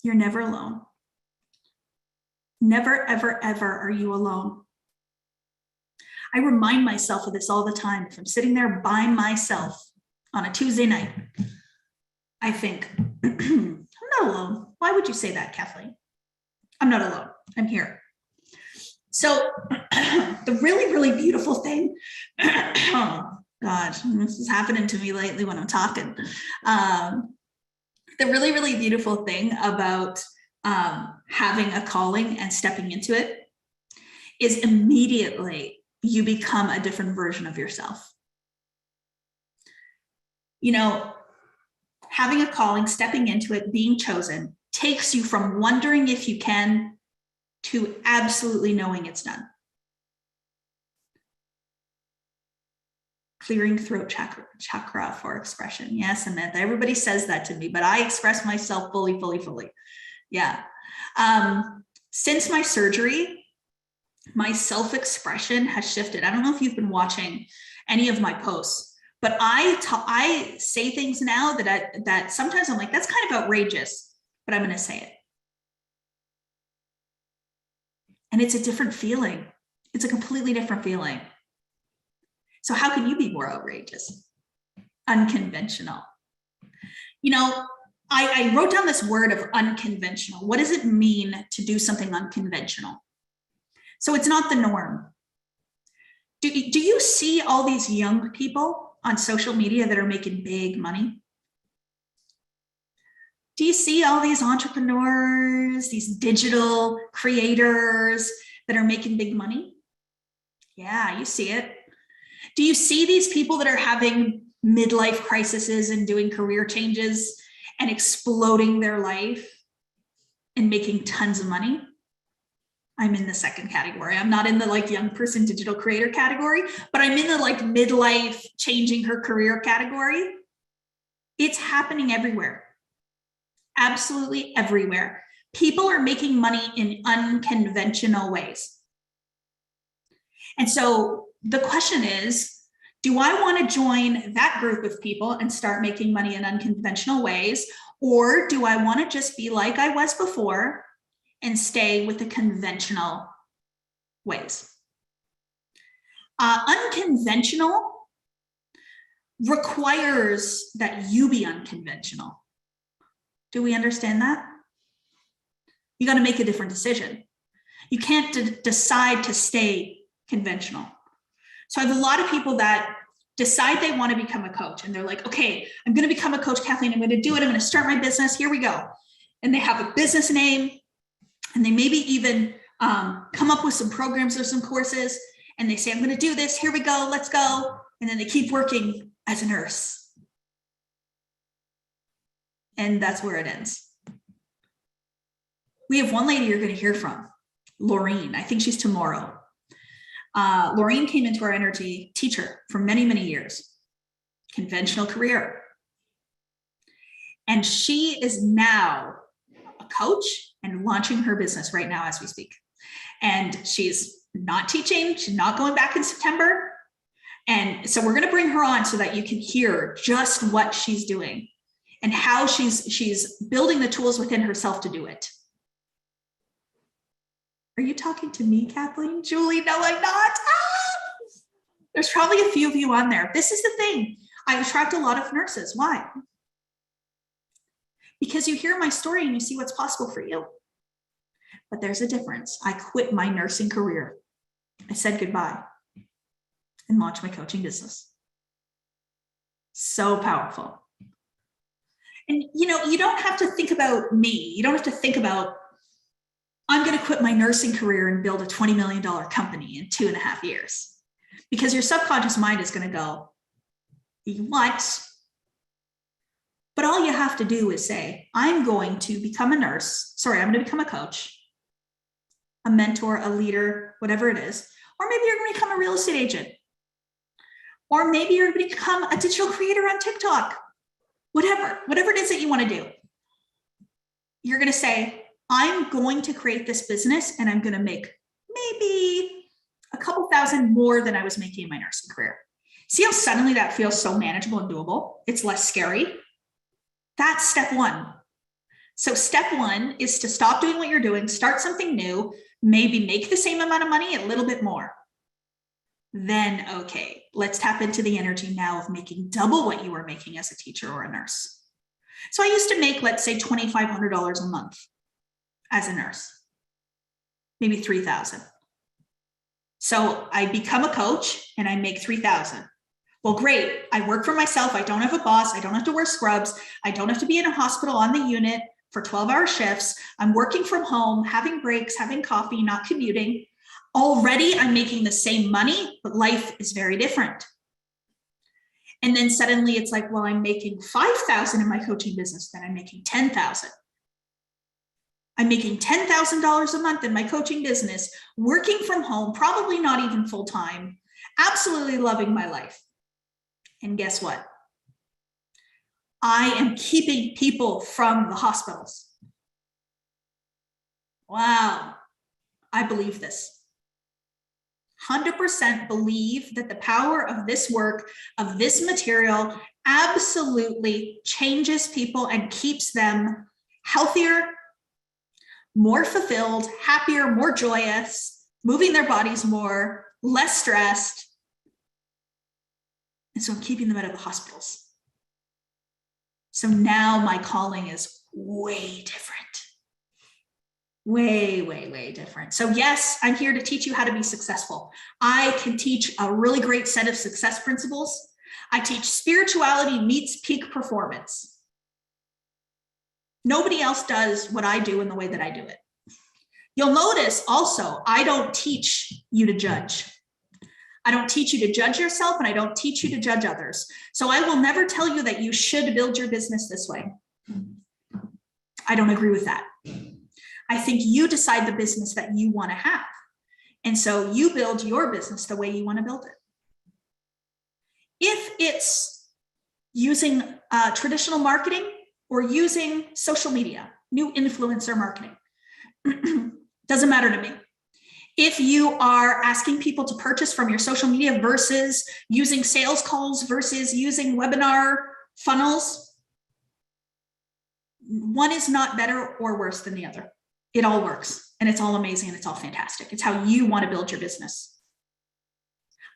You're never alone. Never, ever, ever are you alone. I remind myself of this all the time. If I'm sitting there by myself on a Tuesday night, I think, I'm not alone. Why would you say that, Kathleen? I'm not alone. I'm here. So the really, really beautiful thing, oh gosh, this is happening to me lately when I'm talking. The really, really beautiful thing about having a calling and stepping into it is immediately you become a different version of yourself. Having a calling, stepping into it, being chosen takes you from wondering if you can to absolutely knowing it's done. Clearing throat chakra for expression. Yes, Samantha, everybody says that to me, but I express myself fully. Yeah. Since my surgery, my self-expression has shifted. I don't know if you've been watching any of my posts, but I say things now that sometimes I'm like, that's kind of outrageous, but I'm going to say it. And it's a different feeling. It's a completely different feeling. So how can you be more outrageous? Unconventional. I wrote down this word of unconventional. What does it mean to do something unconventional? So it's not the norm. Do you see all these young people on social media that are making big money? Do you see all these entrepreneurs, these digital creators that are making big money? Yeah, you see it. Do you see these people that are having midlife crises and doing career changes and exploding their life and making tons of money? I'm in the second category. I'm not in the like young person digital creator category, but I'm in the like midlife changing her career category. It's happening everywhere. Absolutely everywhere. People are making money in unconventional ways. And so the question is, do I want to join that group of people and start making money in unconventional ways? Or do I want to just be like I was before and stay with the conventional ways? Unconventional requires that you be unconventional. Do we understand that? You got to make a different decision. You can't decide to stay conventional. So I have a lot of people that decide they want to become a coach, and they're like, okay, I'm going to become a coach, Kathleen. I'm going to do it. I'm going to start my business. Here we go. And they have a business name, and they maybe even come up with some programs or some courses, and they say, I'm going to do this. Here we go. Let's go. And then they keep working as a nurse. And that's where it ends. We have one lady you're going to hear from, Laureen. I think she's tomorrow. Laureen came into our energy, teacher for many, many years, conventional career. And she is now a coach and launching her business right now as we speak. And she's not teaching, she's not going back in September. And so we're going to bring her on so that you can hear just what she's doing and how she's building the tools within herself to do it. Are you talking to me, Kathleen? Julie, no, I'm not. There's probably a few of you on there. This is the thing. I attract a lot of nurses. Why? Because you hear my story and you see what's possible for you. But there's a difference. I quit my nursing career. I said goodbye and launched my coaching business. So powerful. And you know, you don't have to think about me. You don't have to think about, I'm going to quit my nursing career and build a $20 million company in 2.5 years. Because your subconscious mind is going to go, what? But all you have to do is say, I'm going to become a nurse. Sorry, I'm going to become a coach, a mentor, a leader, whatever it is. Or maybe you're going to become a real estate agent. Or maybe you're going to become a digital creator on TikTok. Whatever it is that you want to do. You're going to say, I'm going to create this business and I'm going to make maybe a couple thousand more than I was making in my nursing career. See how suddenly that feels so manageable and doable? It's less scary. That's step one. So step one is to stop doing what you're doing, start something new, maybe make the same amount of money, a little bit more. Then, okay, let's tap into the energy now of making double what you were making as a teacher or a nurse. So I used to make, let's say, $2,500 a month as a nurse, maybe $3,000. So I become a coach and I make $3,000. Well, great. I work for myself. I don't have a boss. I don't have to wear scrubs. I don't have to be in a hospital on the unit for 12-hour shifts. I'm working from home, having breaks, having coffee, not commuting. Already I'm making the same money, but life is very different. And then suddenly it's like, well, I'm making $5,000 in my coaching business, then I'm making $10,000. I'm making $10,000 a month in my coaching business, working from home, probably not even full time, absolutely loving my life. And guess what? I am keeping people from the hospitals. Wow, I believe this. 100% believe that the power of this work, of this material, absolutely changes people and keeps them healthier, more fulfilled, happier, more joyous, moving their bodies more, less stressed. And so I'm keeping them out of the hospitals. So now my calling is way different. Way different. So yes, I'm here to teach you how to be successful. I can teach a really great set of success principles. I teach spirituality meets peak performance. Nobody else does what I do in the way that I do it. You'll notice also, I don't teach you to judge. I don't teach you to judge yourself, and I don't teach you to judge others. So I will never tell you that you should build your business this way. I don't agree with that. I think you decide the business that you want to have. And so you build your business the way you want to build it. If it's using traditional marketing or using social media, new influencer marketing, doesn't matter to me. If you are asking people to purchase from your social media versus using sales calls versus using webinar funnels, one is not better or worse than the other. It all works and it's all amazing and it's all fantastic. It's how you want to build your business.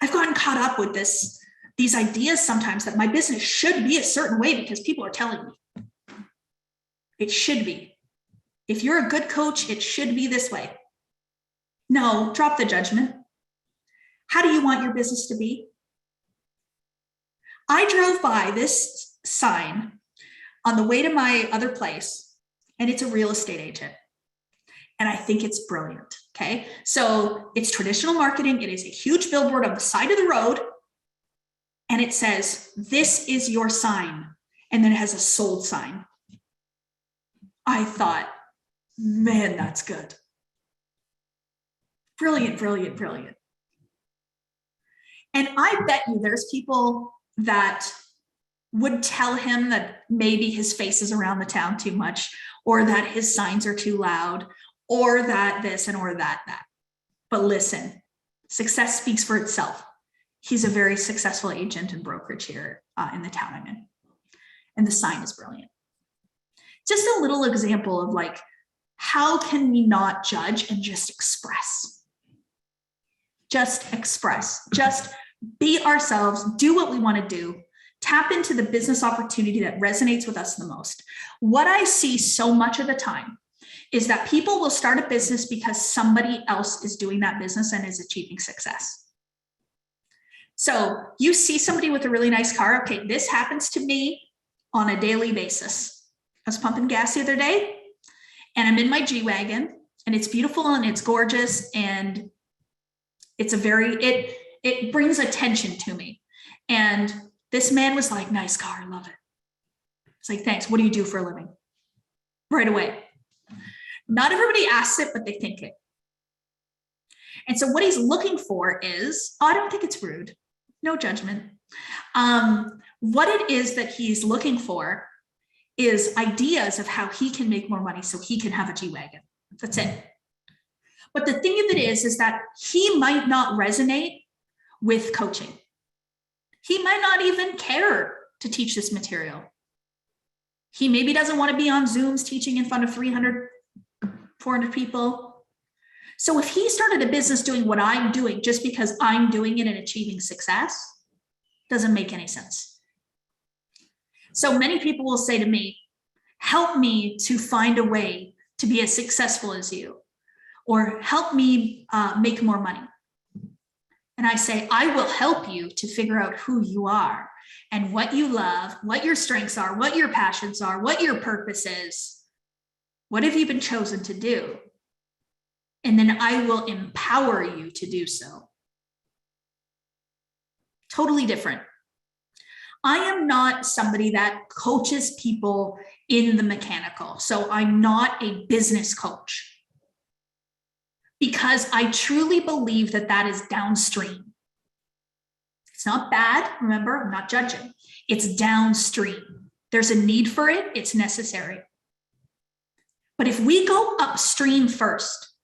I've gotten caught up with these ideas sometimes that my business should be a certain way because people are telling me. It should be. If you're a good coach, it should be this way. No, drop the judgment. How do you want your business to be? I drove by this sign on the way to my other place, and it's a real estate agent. And I think it's brilliant, okay? So it's traditional marketing. It is a huge billboard on the side of the road, and it says, "This is your sign." And then it has a sold sign. I thought, man, that's good. Brilliant, brilliant, brilliant. And I bet you there's people that would tell him that maybe his face is around the town too much, or that his signs are too loud, or that this and or that. But listen, success speaks for itself. He's a very successful agent and brokerage here in the town I'm in. And the sign is brilliant. Just a little example of like, how can we not judge and just express? Just express, just be ourselves, do what we want to do, tap into the business opportunity that resonates with us the most. What I see so much of the time is that people will start a business because somebody else is doing that business and is achieving success. So you see somebody with a really nice car. Okay, this happens to me on a daily basis. I was pumping gas the other day and I'm in my G-Wagon and it's beautiful and it's gorgeous and it's it brings attention to me. And this man was like, "Nice car, I love it." It's like, "Thanks, what do you do for a living?" Right away. Not everybody asks it, but they think it. And so what he's looking for is, I don't think it's rude, no judgment. What it is that he's looking for is ideas of how he can make more money so he can have a G-Wagon. That's it. But the thing of it is that he might not resonate with coaching. He might not even care to teach this material. He maybe doesn't want to be on Zooms teaching in front of 300, 400 people. So if he started a business doing what I'm doing just because I'm doing it and achieving success, doesn't make any sense. So many people will say to me, "Help me to find a way to be as successful as you," or "Help me make more money." And I say, I will help you to figure out who you are and what you love, what your strengths are, what your passions are, what your purpose is. What have you been chosen to do? And then I will empower you to do so. Totally different. I am not somebody that coaches people in the mechanical. So I'm not a business coach, because I truly believe that that is downstream. It's not bad. Remember, I'm not judging. It's downstream. There's a need for it. It's necessary. But if we go upstream first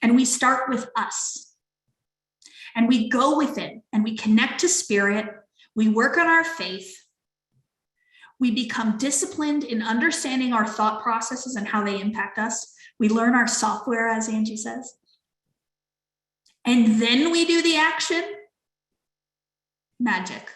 and we start with us and we go within and we connect to spirit, we work on our faith, we become disciplined in understanding our thought processes and how they impact us. We learn our software, as Angie says. And then we do the action. Magic.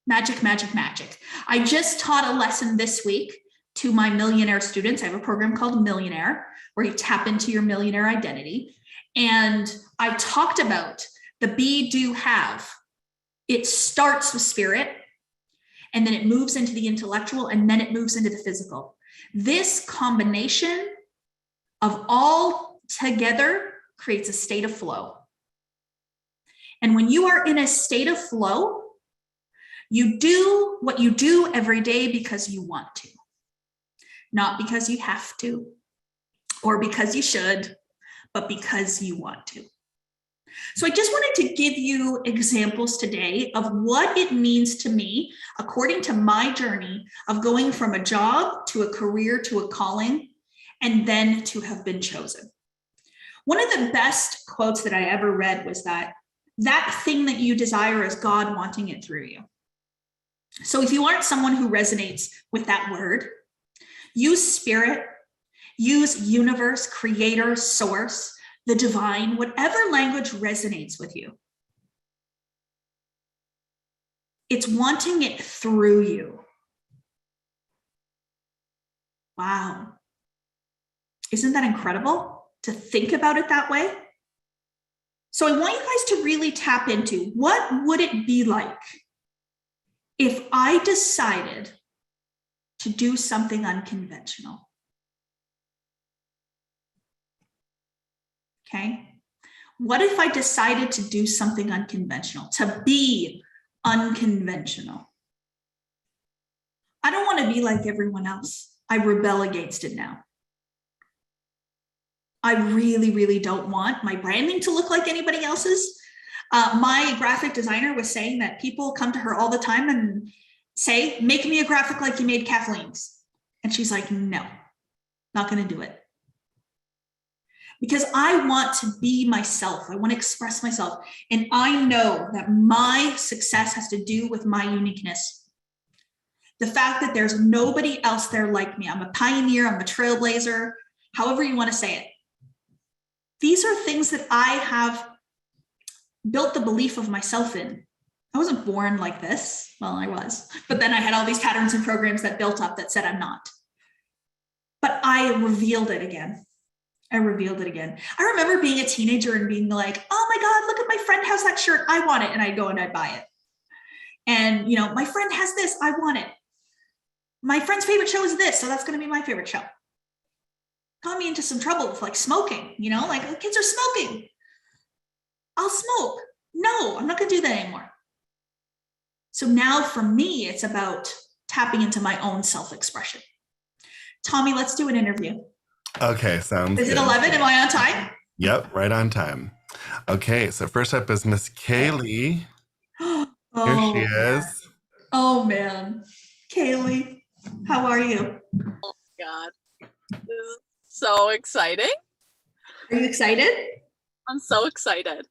Magic, magic, magic. I just taught a lesson this week to my millionaire students. I have a program called Millionaire, where you tap into your millionaire identity. And I talked about the be, do, have. It starts with spirit, and then it moves into the intellectual, and then it moves into the physical. This combination of all together creates a state of flow. And when you are in a state of flow, you do what you do every day because you want to, not because you have to. or because you should, but because you want to. So I just wanted to give you examples today of what it means to me, according to my journey of going from a job to a career to a calling, and then to have been chosen. One of the best quotes that I ever read was that thing that you desire is God wanting it through you. So if you aren't someone who resonates with that word, use spirit, use universe, creator, source, the divine, whatever language resonates with you. It's wanting it through you. Wow. Isn't that incredible to think about it that way? So I want you guys to really tap into, what would it be like if I decided to do something unconventional? Okay. What if I decided to do something unconventional, to be unconventional? I don't want to be like everyone else. I rebel against it now. I really, really don't want my branding to look like anybody else's. My graphic designer was saying that people come to her all the time and say, make me a graphic like you made Kathleen's. And she's like, no, not going to do it. Because I want to be myself. I want to express myself. And I know that my success has to do with my uniqueness. The fact that there's nobody else there like me. I'm a pioneer, I'm a trailblazer, however you want to say it. These are things that I have built the belief of myself in. I wasn't born like this. Well, I was. But then I had all these patterns and programs that built up that said I'm not. But I revealed it again. I remember being a teenager and being like, oh my God, look at my friend has that shirt. I want it. And I'd go and I'd buy it. And, you know, my friend has this. I want it. My friend's favorite show is this. So that's going to be my favorite show. Got me into some trouble with like smoking, you know, like the kids are smoking. I'll smoke. No, I'm not going to do that anymore. So now for me, it's about tapping into my own self-expression. Tommy, let's do an interview. Okay, sounds Is it good. 11? Am I on time? Yep, right on time. Okay, so first up is Miss Kaylee. Here she is. Oh man. Kaylee, how are you? Oh my God. This is so exciting. Are you excited? I'm so excited.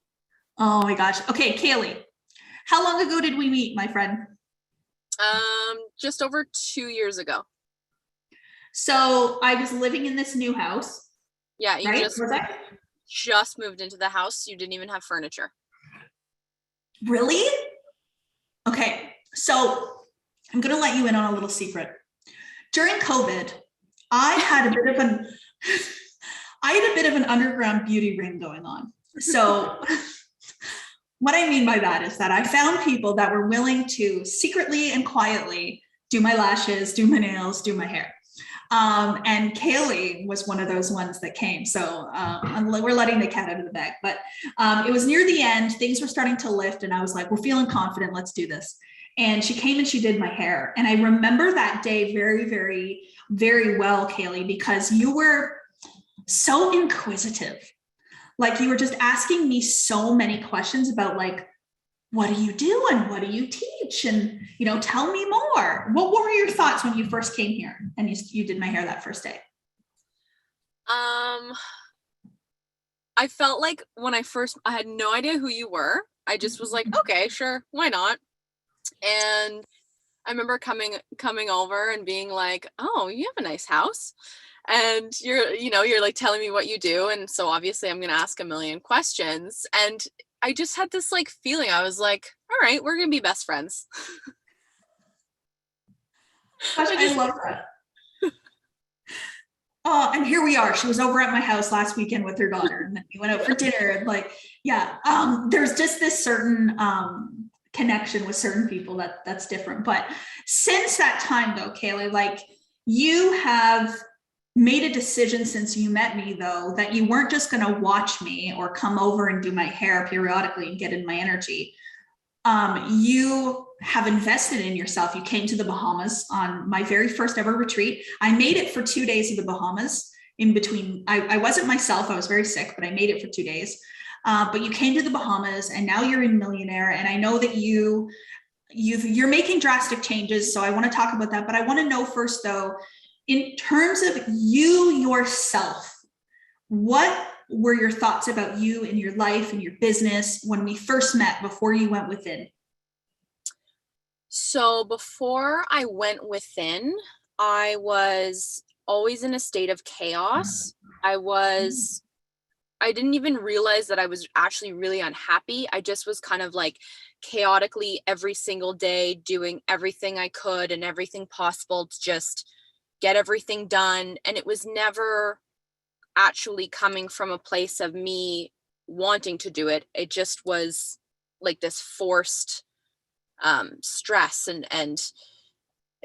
Oh my gosh. Okay, Kaylee, how long ago did we meet, my friend? Just over 2 years ago. So I was living in this new house. Yeah, you right? just moved into the house. You didn't even have furniture. Really? Okay, so I'm gonna let you in on a little secret. During COVID, I had a bit of an underground beauty ring going on. So what I mean by that is that I found people that were willing to secretly and quietly do my lashes, do my nails, do my hair. And Kaylee was one of those ones that came. So we're letting the cat out of the bag, but it was near the end, things were starting to lift and I was like, we're feeling confident, let's do this. And she came and she did my hair. And I remember that day very, very, very well, Kaylee, because you were so inquisitive. Like you were just asking me so many questions about like, what do you do and what do you teach? And, you know, tell me more. What were your thoughts when you first came here and you did my hair that first day? I felt like when I had no idea who you were. I just was like, okay, sure, why not? And I remember coming over and being like, oh, you have a nice house. And you're like telling me what you do. And so obviously I'm going to ask a million questions. And I just had this like feeling. I was like, all right, we're going to be best friends. Gosh, I love that. And here we are. She was over at my house last weekend with her daughter and then we went out for dinner and like, yeah, there's just this certain connection with certain people that's different. But since that time though, Kaylee, like you have made a decision since you met me though, that you weren't just going to watch me or come over and do my hair periodically and get in my energy. You have invested in yourself. You came to the Bahamas on my very first ever retreat. I made it for 2 days of the Bahamas in between. I wasn't myself. I was very sick, but I made it for 2 days. But you came to the Bahamas and now you're in Millionaire. And I know that you're making drastic changes. So I want to talk about that. But I want to know first, though, in terms of you yourself, what were your thoughts about you and your life and your business when we first met before you went within? So before I went within, I was always in a state of chaos. I didn't even realize that I was actually really unhappy. I just was kind of like chaotically every single day doing everything I could and everything possible to just get everything done. And it was never actually coming from a place of me wanting to do it. It just was like this forced stress and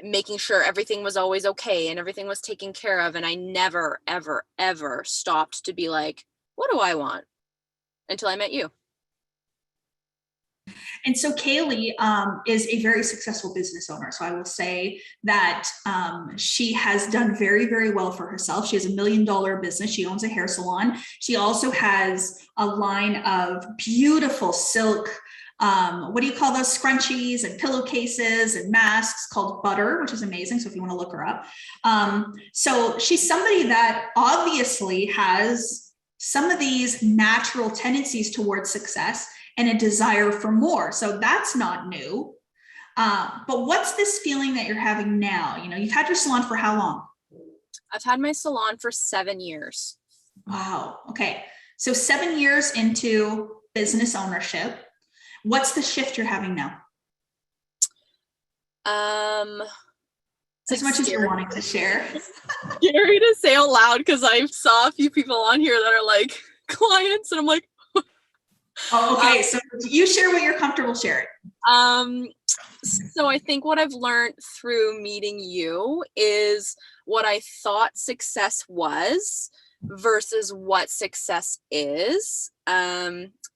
making sure everything was always okay and everything was taken care of. And I never, ever, ever stopped to be like, what do I want? Until I met you. And so Kaylee is a very successful business owner. So I will say that she has done very, very well for herself. She has $1 million business. She owns a hair salon. She also has a line of beautiful silk, what do you call those, scrunchies and pillowcases and masks called Butter, which is amazing. So if you want to look her up. So she's somebody that obviously has some of these natural tendencies towards success and a desire for more. So that's not new. But what's this feeling that you're having now? You know, you've had your salon for how long? I've had my salon for 7 years. Wow. Okay. So 7 years into business ownership. What's the shift you're having now? As much as you're wanting to share. Scary to say out loud because I saw a few people on here that are like clients, and I'm like, oh, okay. So you share what you're comfortable sharing. So I think what I've learned through meeting you is what I thought success was versus what success is.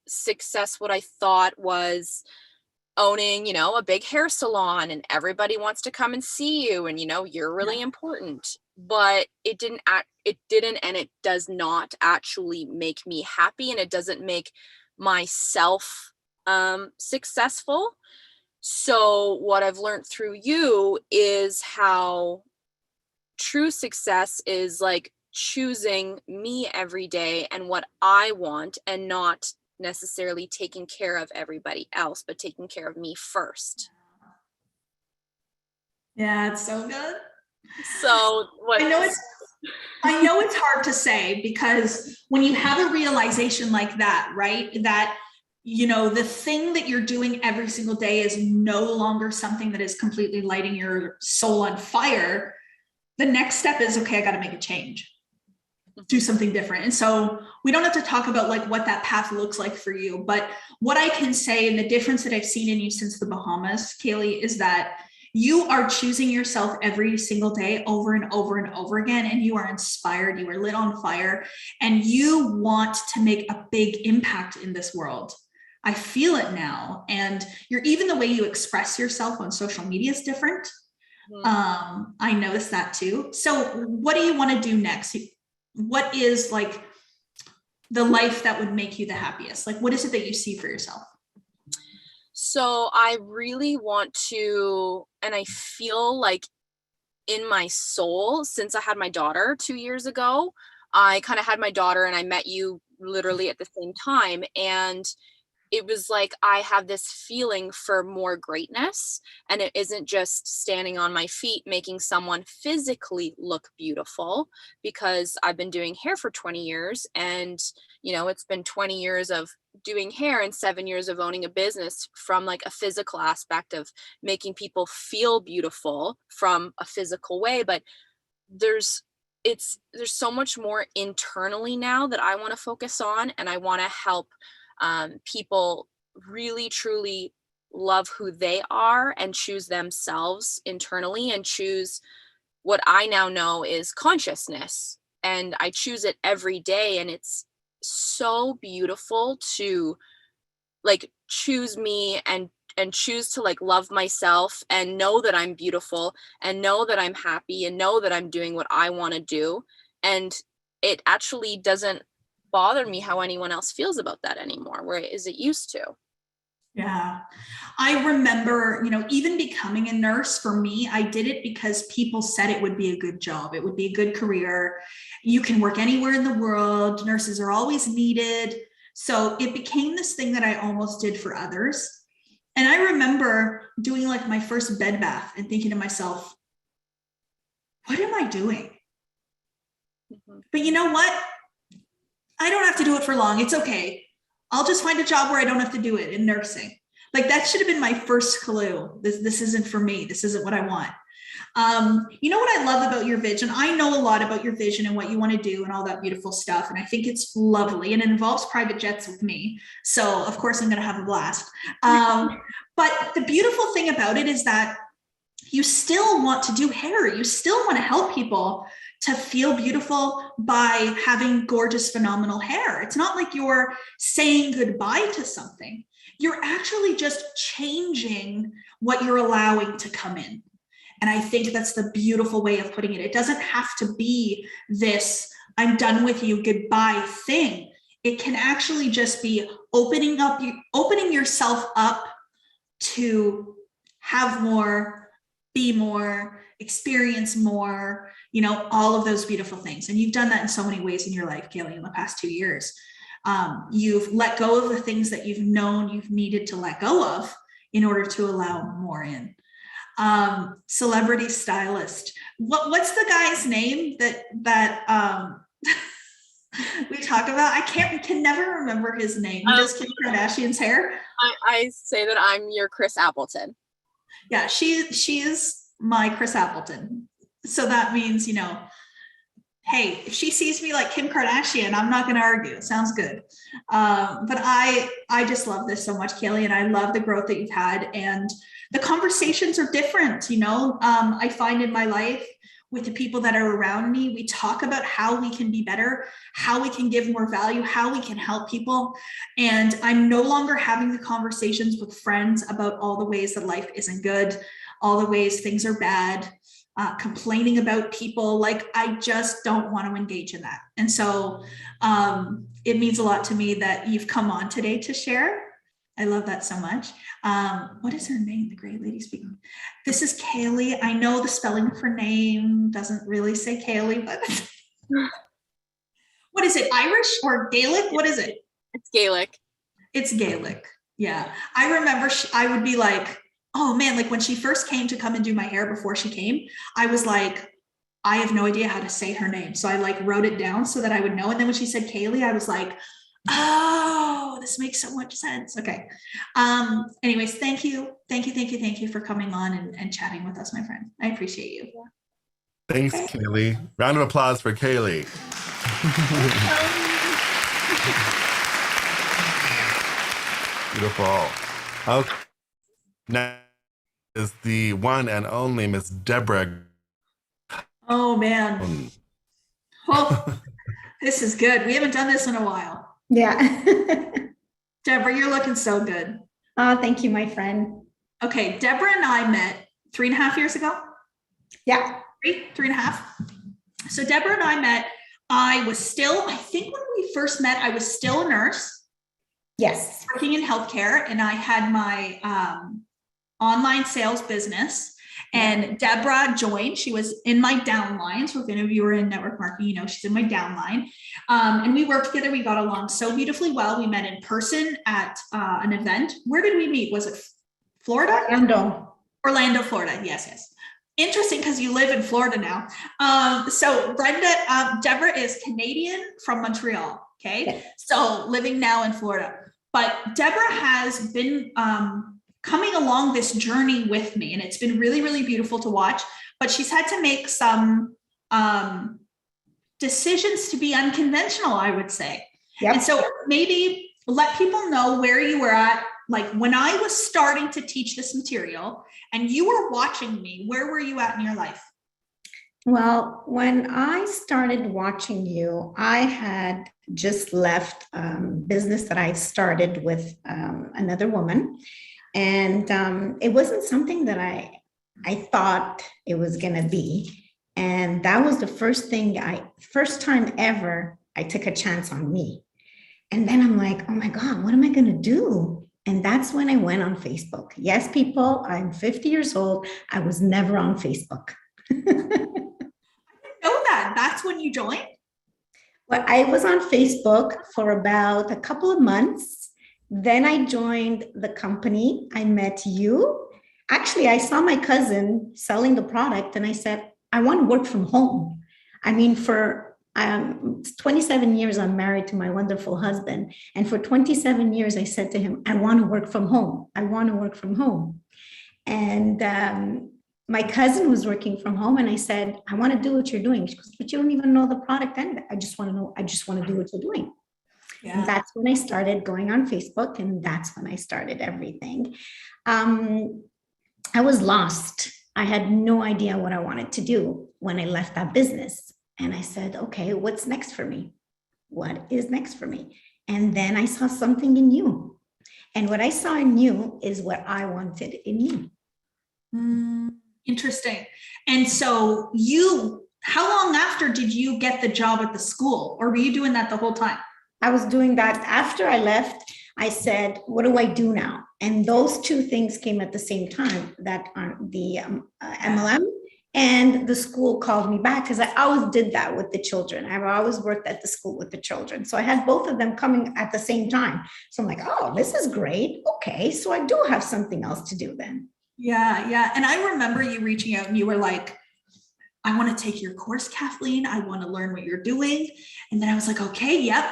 Success, what I thought was owning, a big hair salon and everybody wants to come and see you and, you're really important, but it didn't and it does not actually make me happy, and it doesn't make myself successful. So what I've learned through you is how true success is like choosing me every day and what I want, and not necessarily taking care of everybody else, but taking care of me first. Yeah, it's so good. So what I know it's hard to say, because when you have a realization like that, right, that the thing that you're doing every single day is no longer something that is completely lighting your soul on fire, the next step is, okay, I got to make a change, do something different. And so we don't have to talk about like what that path looks like for you, but what I can say, and the difference that I've seen in you since the Bahamas, Kaylee, is that you are choosing yourself every single day over and over and over again. And you are inspired, you are lit on fire, and you want to make a big impact in this world. I feel it now. And even the way you express yourself on social media is different. I noticed that too. So what do you want to do next? What is like the life that would make you the happiest? Like, what is it that you see for yourself? So I really want to, and I feel like in my soul, since I had my daughter 2 years ago, I kind of had my daughter and I met you literally at the same time. And it was like, I have this feeling for more greatness, and it isn't just standing on my feet, making someone physically look beautiful, because I've been doing hair for 20 years and, it's been 20 years of doing hair and 7 years of owning a business from like a physical aspect of making people feel beautiful from a physical way. But there's so much more internally now that I want to focus on, and I want to help people really truly love who they are and choose themselves internally, and choose what I now know is consciousness. And I choose it every day, and it's so beautiful to like choose me and choose to like love myself and know that I'm beautiful and know that I'm happy and know that I'm doing what I want to do. And it actually doesn't bother me how anyone else feels about that anymore, whereas it used to. Yeah. I remember, even becoming a nurse, for me, I did it because people said it would be a good job. It would be a good career. You can work anywhere in the world. Nurses are always needed. So it became this thing that I almost did for others. And I remember doing like my first bed bath and thinking to myself, what am I doing? But you know what? I don't have to do it for long. It's okay. I'll just find a job where I don't have to do it in nursing. Like that should have been my first clue. This isn't for me. This isn't what I want. You know what I love about your vision? I know a lot about your vision and what you want to do and all that beautiful stuff. And I think it's lovely, and it involves private jets with me. So of course I'm going to have a blast. But the beautiful thing about it is that you still want to do hair. You still want to help people to feel beautiful by having gorgeous, phenomenal hair. It's not like you're saying goodbye to something. You're actually just changing what you're allowing to come in. And I think that's the beautiful way of putting it. It doesn't have to be this, I'm done with you, goodbye thing. It can actually just be opening yourself up to have more, be more, experience more, all of those beautiful things. And you've done that in so many ways in your life, Kaylee, in the past 2 years. You've let go of the things that you've known you've needed to let go of in order to allow more in. Celebrity stylist. What's the guy's name that we talk about? I can never remember his name. He does Kim Kardashian's hair. I say that I'm your Chris Appleton. Yeah, she is my Chris Appleton. So that means, hey, if she sees me like Kim Kardashian, I'm not going to argue. It sounds good. But I just love this so much, Kaylee, and I love the growth that you've had. And the conversations are different. I find in my life with the people that are around me, we talk about how we can be better, how we can give more value, how we can help people. And I'm no longer having the conversations with friends about all the ways that life isn't good, all the ways things are bad, complaining about people. Like, I just don't want to engage in that. And so it means a lot to me that you've come on today to share. I love that so much. What is her name? The great lady speaking. This is Kaylee. I know the spelling of her name doesn't really say Kaylee, but what is it? Irish or Gaelic? What is it? It's Gaelic. It's Gaelic. Yeah. I remember I would be like, oh man, like when she first came to come and do my hair before she came, I was like, I have no idea how to say her name. So I wrote it down so that I would know. And then when she said Kaylee, I was like, oh, this makes so much sense. Okay. Anyways, thank you for coming on and chatting with us, my friend. I appreciate you. Thanks, Kaylee. Round of applause for Kaylee. Beautiful. Okay. Now is the one and only Miss Deborah. Oh man. Oh, this is good. We haven't done this in a while. Yeah. Deborah, you're looking so good. Oh, thank you, my friend. Okay, Deborah and I met 3.5 years ago. Yeah. 3.5. So Deborah and I met, I think when we first met, I was still a nurse. Yes. Working in healthcare, and I had my online sales business. And Deborah joined. She was in my downline. So if any of you are in network marketing, she's in my downline. And we worked together. We got along so beautifully well. We met in person at an event. Where did we meet? Was it Florida? Orlando, Florida. Yes. Interesting, because you live in Florida now. So Deborah is Canadian from Montreal. Okay. So living now in Florida. But Deborah has been coming along this journey with me, and it's been really, really beautiful to watch. But she's had to make some decisions to be unconventional, I would say. Yep. And so maybe let people know where you were at, like when I was starting to teach this material and you were watching me, where were you at in your life? Well, when I started watching you, I had just left business that I started with another woman. And it wasn't something that I thought it was going to be. And that was the first time ever I took a chance on me. And then I'm like, oh my God, what am I going to do? And that's when I went on Facebook. Yes, people, I'm 50 years old. I was never on Facebook. I didn't know that. That's when you joined? Well, I was on Facebook for about a couple of months. Then I joined the company. I met you. Actually, I saw my cousin selling the product and I said, I want to work from home. I mean, for 27 years, I'm married to my wonderful husband. And for 27 years, I said to him, I want to work from home. I want to work from home. And my cousin was working from home and I said, I want to do what you're doing. She goes, but you don't even know the product end. I just want to do what you're doing. Yeah. And that's when I started going on Facebook, and that's when I started everything. I was lost. I had no idea what I wanted to do when I left that business. And I said, okay, what's next for me? What is next for me? And then I saw something in you. And what I saw in you is what I wanted in you. Interesting. And so how long after did you get the job at the school, or were you doing that the whole time? I was doing that after I left. I said, what do I do now? And those two things came at the same time, that the MLM and the school called me back, because I always did that with the children. I've always worked at the school with the children. So I had both of them coming at the same time. So I'm like, oh, this is great. Okay, so I do have something else to do then. Yeah. And I remember you reaching out and you were like, I want to take your course, Kathleen. I want to learn what you're doing. And then I was like, okay, yep,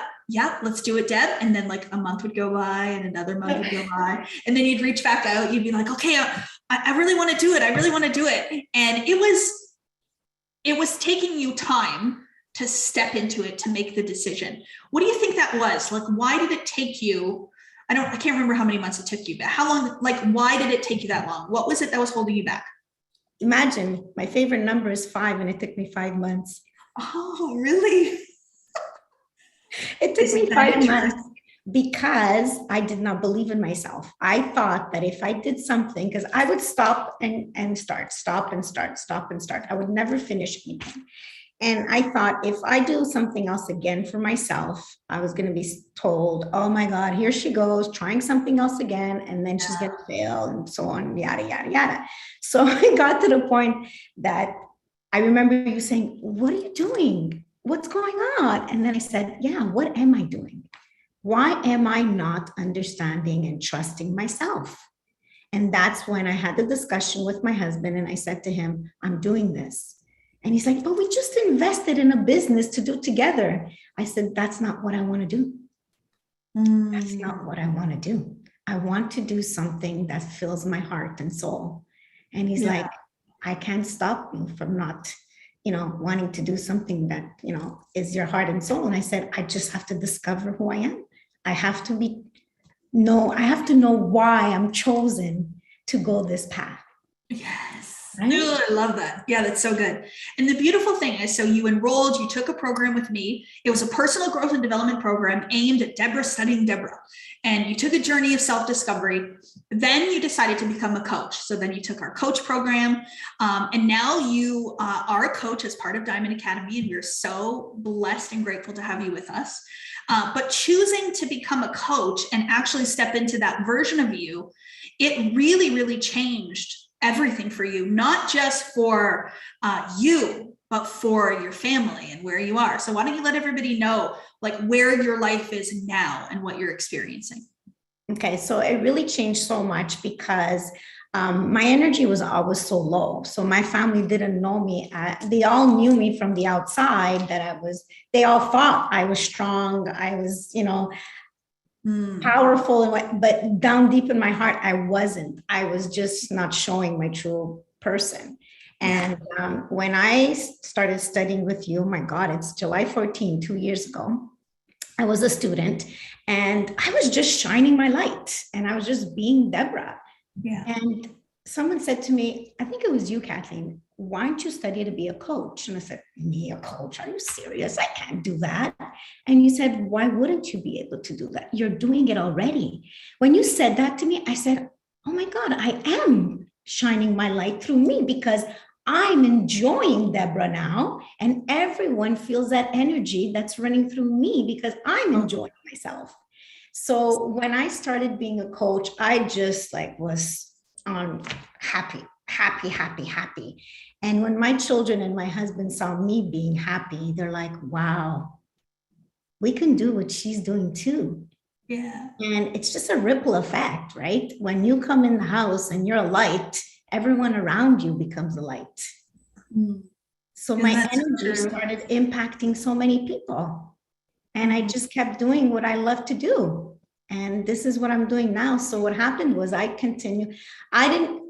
let's do it, Deb. And then like a month would go by and another month would go by. And then you'd reach back out. You'd be like, okay, I really want to do it. I really want to do it. And it was taking you time to step into it, to make the decision. What do you think that was? Like, why did it take you? I can't remember how many months it took you, but how long, like, why did it take you that long? What was it that was holding you back? Imagine, my favorite number is 5, and it took me 5 months. Oh, really? It took me 5 months because I did not believe in myself. I thought that if I did something, because I would stop and start, stop and start, stop and start. I would never finish anything. And I thought if I do something else again for myself, I was going to be told, oh my God, here she goes, trying something else again. And then she's going to fail and so on, yada, yada, yada. So I got to the point that I remember you saying, what are you doing? What's going on? And then I said, yeah, what am I doing? Why am I not understanding and trusting myself? And that's when I had the discussion with my husband. And I said to him, I'm doing this. And he's like, but we just invested in a business to do together. I said, that's not what I want to do. That's not what I want to do. I want to do something that fills my heart and soul. And he's like, I can't stop you from not, wanting to do something that, is your heart and soul. And I said, I just have to discover who I am. I have to know why I'm chosen to go this path. Yes. Right? Ooh, I love that. Yeah, that's so good. And the beautiful thing is, so you enrolled, you took a program with me. It was a personal growth and development program aimed at Deborah studying Deborah. And you took a journey of self-discovery. Then you decided to become a coach. So then you took our coach program. And now you are a coach as part of Diamond Academy. And we're so blessed and grateful to have you with us. But choosing to become a coach and actually step into that version of you, it really, really changed everything for you, not just for you, but for your family and where you are. So why don't you let everybody know like where your life is now and what you're experiencing? Okay, so it really changed so much because my energy was always so low. So my family didn't know me. They all knew me from the outside they all thought I was strong. I was, powerful, but down deep in my heart, I wasn't. I was just not showing my true person. And when I started studying with you, my God, it's July 14, 2 years ago. I was a student and I was just shining my light and I was just being Deborah. Yeah. And someone said to me, I think it was you, Kathleen, why don't you study to be a coach? And I said, me, a coach? Are you serious? I can't do that. And you said, why wouldn't you be able to do that? You're doing it already. When you said that to me, I said, oh my God, I am shining my light through me because I'm enjoying Deborah now, and everyone feels that energy that's running through me because I'm enjoying myself. So when I started being a coach, I just like was happy. And when my children and my husband saw me being happy, they're like, wow, we can do what she's doing too. Yeah. And it's just a ripple effect, right? When you come in the house and you're a light, everyone around you becomes a light. So my energy started impacting so many people. And I just kept doing what I love to do. And this is what I'm doing now. So what happened was I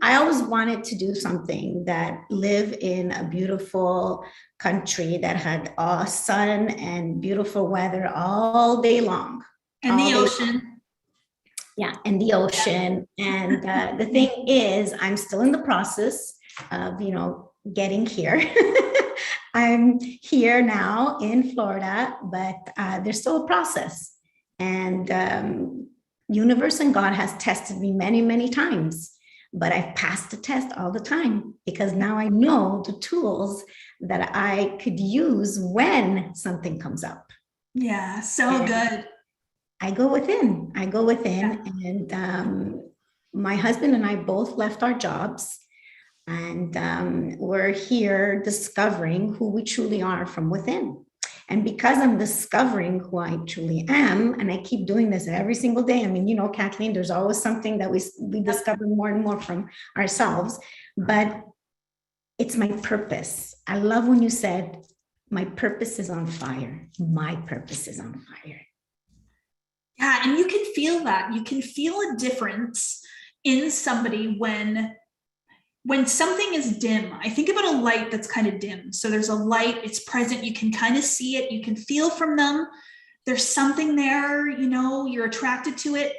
always wanted to do something that live in a beautiful country that had sun and beautiful weather all day long. And the ocean. Yeah, and the ocean. And the thing is, I'm still in the process of, getting here. I'm here now in Florida, but there's still a process. And universe and God has tested me many, many times, but I've passed the test all the time because now I know the tools that I could use when something comes up. Yeah, so good. I go within, and my husband and I both left our jobs, and we're here discovering who we truly are from within. And because I'm discovering who I truly am, and I keep doing this every single day. I mean, Kathleen, there's always something that we discover more and more from ourselves, but it's my purpose. I love when you said, my purpose is on fire. My purpose is on fire. Yeah, and you can feel that. You can feel a difference in somebody when something is dim. I think about a light that's kind of dim. So there's a light, it's present, you can kind of see it, you can feel from them. There's something there, you're attracted to it.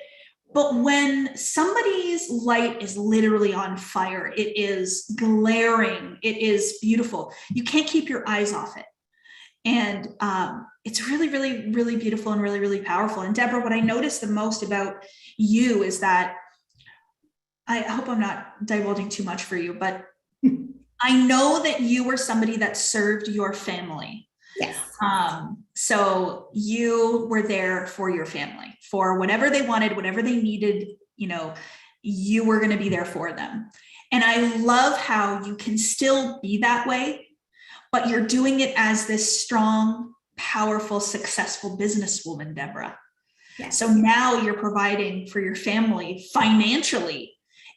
But when somebody's light is literally on fire, it is glaring, it is beautiful. You can't keep your eyes off it. And it's really, really, really beautiful and really, really powerful. And Deborah, what I noticed the most about you is that, I hope I'm not divulging too much for you, but I know that you were somebody that served your family. Yes. So you were there for your family, for whatever they wanted, whatever they needed, you were going to be there for them. And I love how you can still be that way, but you're doing it as this strong, powerful, successful businesswoman, Deborah. Yes. So now you're providing for your family financially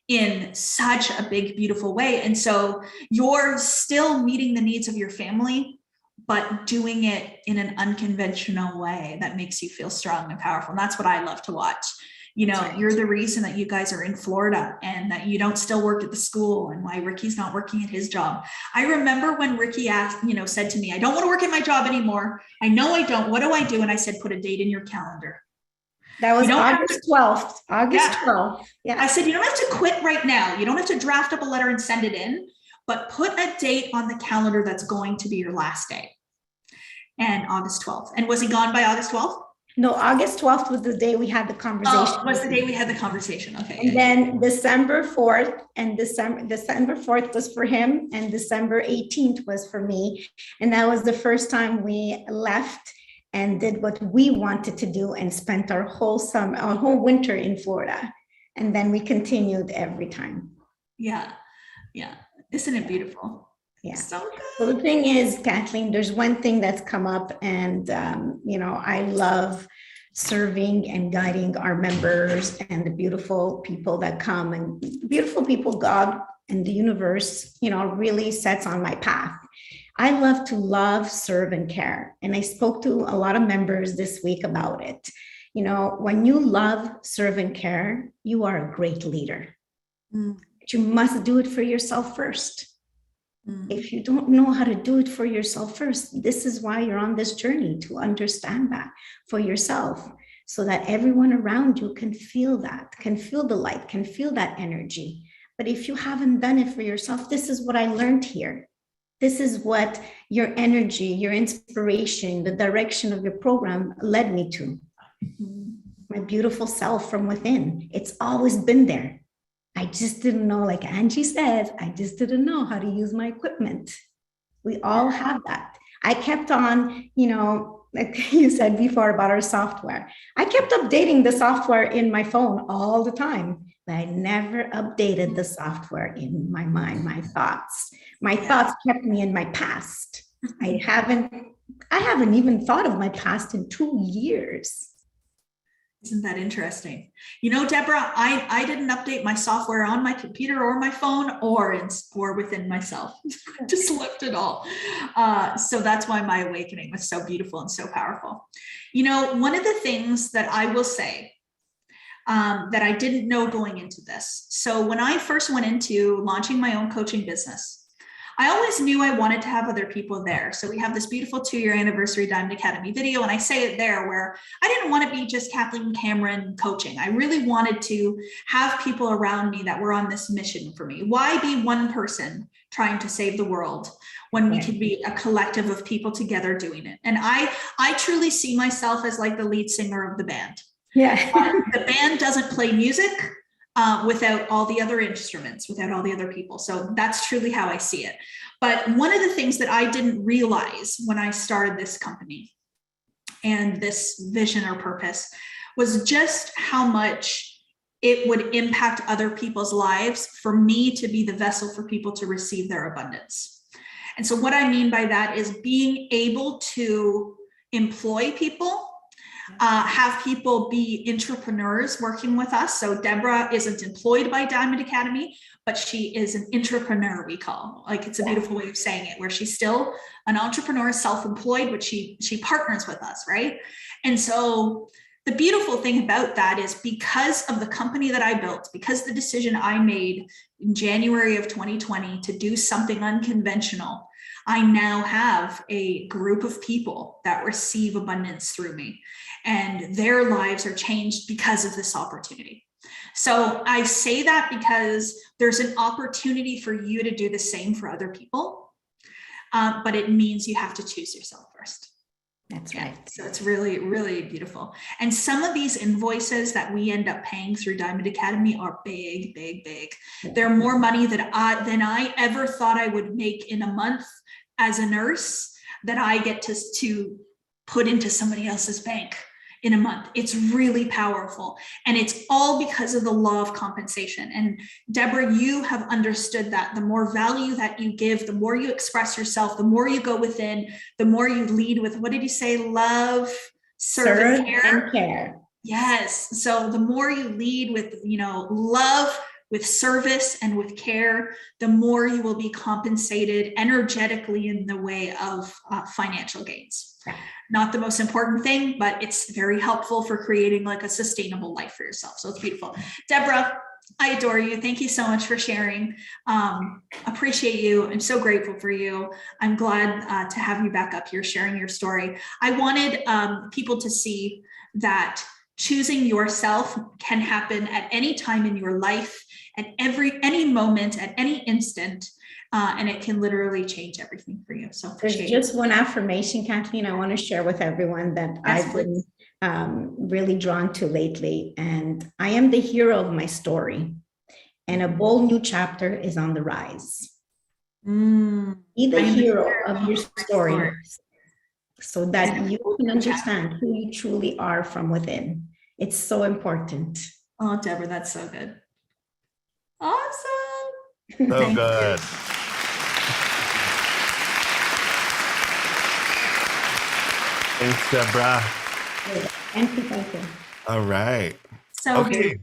in such a big, beautiful way. And so you're still meeting the needs of your family, but doing it in an unconventional way that makes you feel strong and powerful. And that's what I love to watch. You're the reason that you guys are in Florida and that you don't still work at the school and why Ricky's not working at his job. I remember when Ricky asked, said to me, I don't want to work at my job anymore. I know I don't. What do I do? And I said, put a date in your calendar. That was August 12th. August 12th. Yeah. I said, you don't have to quit right now. You don't have to draft up a letter and send it in, but put a date on the calendar that's going to be your last day. And August 12th. And was he gone by August 12th? No, August 12th was the day we had the conversation. Oh, was the day we had the conversation. Okay. And then December 4th and December 4th was for him and December 18th was for me. And that was the first time we left and did what we wanted to do and spent our whole winter in Florida. And then we continued every time. Yeah. Yeah. Isn't it beautiful? Yeah. So good. Well, the thing is, Kathleen, there's one thing that's come up and, I love serving and guiding our members and the beautiful people that come and beautiful people, God and the universe, really sets on my path. I love to love, serve, and care. And I spoke to a lot of members this week about it. When you love, serve, and care, you are a great leader. But you must do it for yourself first. If you don't know how to do it for yourself first, this is why you're on this journey, to understand that for yourself, so that everyone around you can feel that, can feel the light, can feel that energy. But if you haven't done it for yourself, this is what I learned here. This is what your energy, your inspiration, the direction of your program led me to. My beautiful self from within. It's always been there. I just didn't know, like Angie says, I just didn't know how to use my equipment. We all have that. I kept on, like you said before about our software. I kept updating the software in my phone all the time, but I never updated the software in my mind, my thoughts. My thoughts kept me in my past. I haven't even thought of my past in 2 years. Isn't that interesting? Deborah, I didn't update my software on my computer or my phone or within myself. Just left it all. So that's why my awakening was so beautiful and so powerful. One of the things that I will say that I didn't know going into this. So when I first went into launching my own coaching business, I always knew I wanted to have other people there. So we have this beautiful 2-year anniversary Diamond Academy video, and I say it there where I didn't want to be just Kathleen Cameron coaching. I really wanted to have people around me that were on this mission for me. Why be one person trying to save the world when we could be a collective of people together doing it? And I truly see myself as like the lead singer of the band. Yeah. The band doesn't play music without all the other instruments, without all the other people. So that's truly how I see it. But one of the things that I didn't realize when I started this company and this vision or purpose was just how much it would impact other people's lives for me to be the vessel for people to receive their abundance. And so what I mean by that is being able to employ people, have people be entrepreneurs working with us. So Deborah isn't employed by Diamond Academy, but she is an entrepreneur, we call. Like, it's a beautiful way of saying it, where she's still an entrepreneur, self-employed, but she partners with us, right? And so the beautiful thing about that is because of the company that I built, because the decision I made in January of 2020 to do something unconventional, I now have a group of people that receive abundance through me, and their lives are changed because of this opportunity. So I say that because there's an opportunity for you to do the same for other people, but it means you have to choose yourself first. That's right. So it's really, really beautiful. And some of these invoices that we end up paying through Diamond Academy are big, big, big. They're more money than I ever thought I would make in a month as a nurse that I get to put into somebody else's bank in a month. It's really powerful. And it's all because of the law of compensation. And Deborah, you have understood that the more value that you give, the more you express yourself, the more you go within, the more you lead with, what did you say? Love, serve, and care. Yes. So the more you lead with, love, with service and with care, the more you will be compensated energetically in the way of financial gains. Not the most important thing, but it's very helpful for creating like a sustainable life for yourself. So it's beautiful. Deborah, I adore you. Thank you so much for sharing. Appreciate you. I'm so grateful for you. I'm glad to have you back up here sharing your story. I wanted people to see that choosing yourself can happen at any time in your life, at any moment, at any instant, and it can literally change everything for you. So there's just one affirmation, Kathleen, I want to share with everyone that I've been really drawn to lately. And I am the hero of my story, and a bold new chapter is on the rise. Be the hero of your story, so that you can understand who you truly are from within. It's so important. Oh, Deborah, that's so good. Awesome. So good. Thanks, Deborah. Thank you. All right. So okay.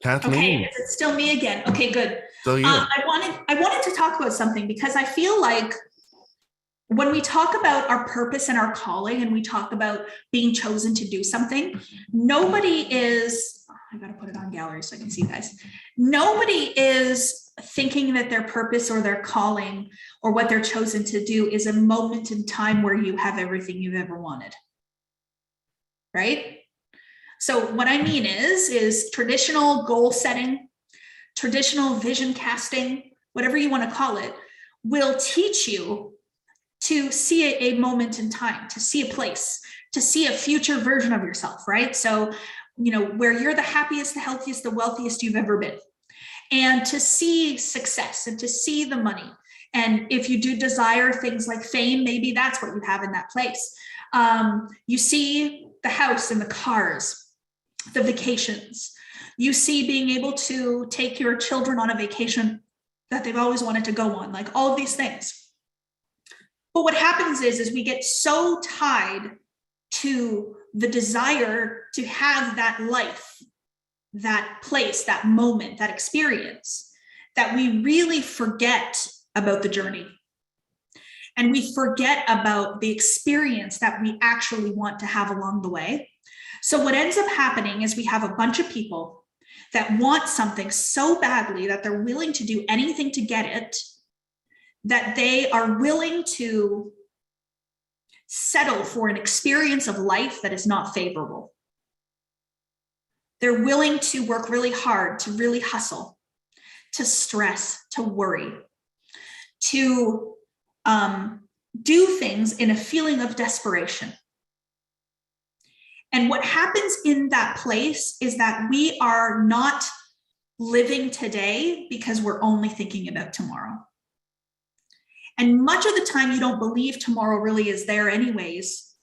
Kathleen. Okay, is it still me again? Okay, good. Still you. I wanted to talk about something, because I feel like when we talk about our purpose and our calling, and we talk about being chosen to do something, nobody is, I gotta put it on gallery so I can see you guys. Nobody is thinking that their purpose or their calling or what they're chosen to do is a moment in time where you have everything you've ever wanted, right? So what I mean is traditional goal setting, traditional vision casting, whatever you want to call it, will teach you to see a moment in time, to see a place, to see a future version of yourself, right? So, where you're the happiest, the healthiest, the wealthiest you've ever been. and to see success and to see the money. And if you do desire things like fame, maybe that's what you have in that place. You see the house and the cars, the vacations. You see being able to take your children on a vacation that they've always wanted to go on, like all of these things. But what happens is we get so tied to the desire to have that life, that place, that moment, that experience, that we really forget about the journey. And we forget about the experience that we actually want to have along the way. So what ends up happening is we have a bunch of people that want something so badly that they're willing to do anything to get it, that they are willing to settle for an experience of life that is not favorable. They're willing to work really hard, to really hustle, to stress, to worry, to do things in a feeling of desperation. And what happens in that place is that we are not living today because we're only thinking about tomorrow. And much of the time you don't believe tomorrow really is there anyways.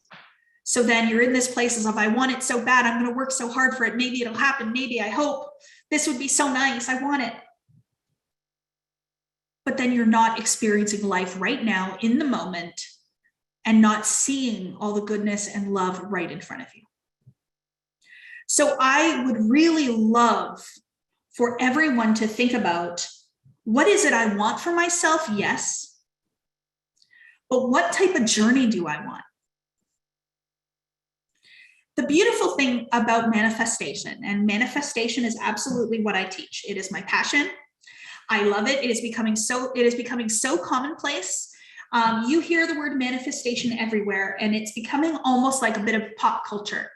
So then you're in this place of, I want it so bad, I'm going to work so hard for it. Maybe it'll happen. Maybe, I hope. This would be so nice. I want it. But then you're not experiencing life right now in the moment and not seeing all the goodness and love right in front of you. So I would really love for everyone to think about, what is it I want for myself? Yes. But what type of journey do I want? The beautiful thing about manifestation, and manifestation is absolutely what I teach. It is my passion. I love it. It is becoming so commonplace. You hear the word manifestation everywhere, and it's becoming almost like a bit of pop culture.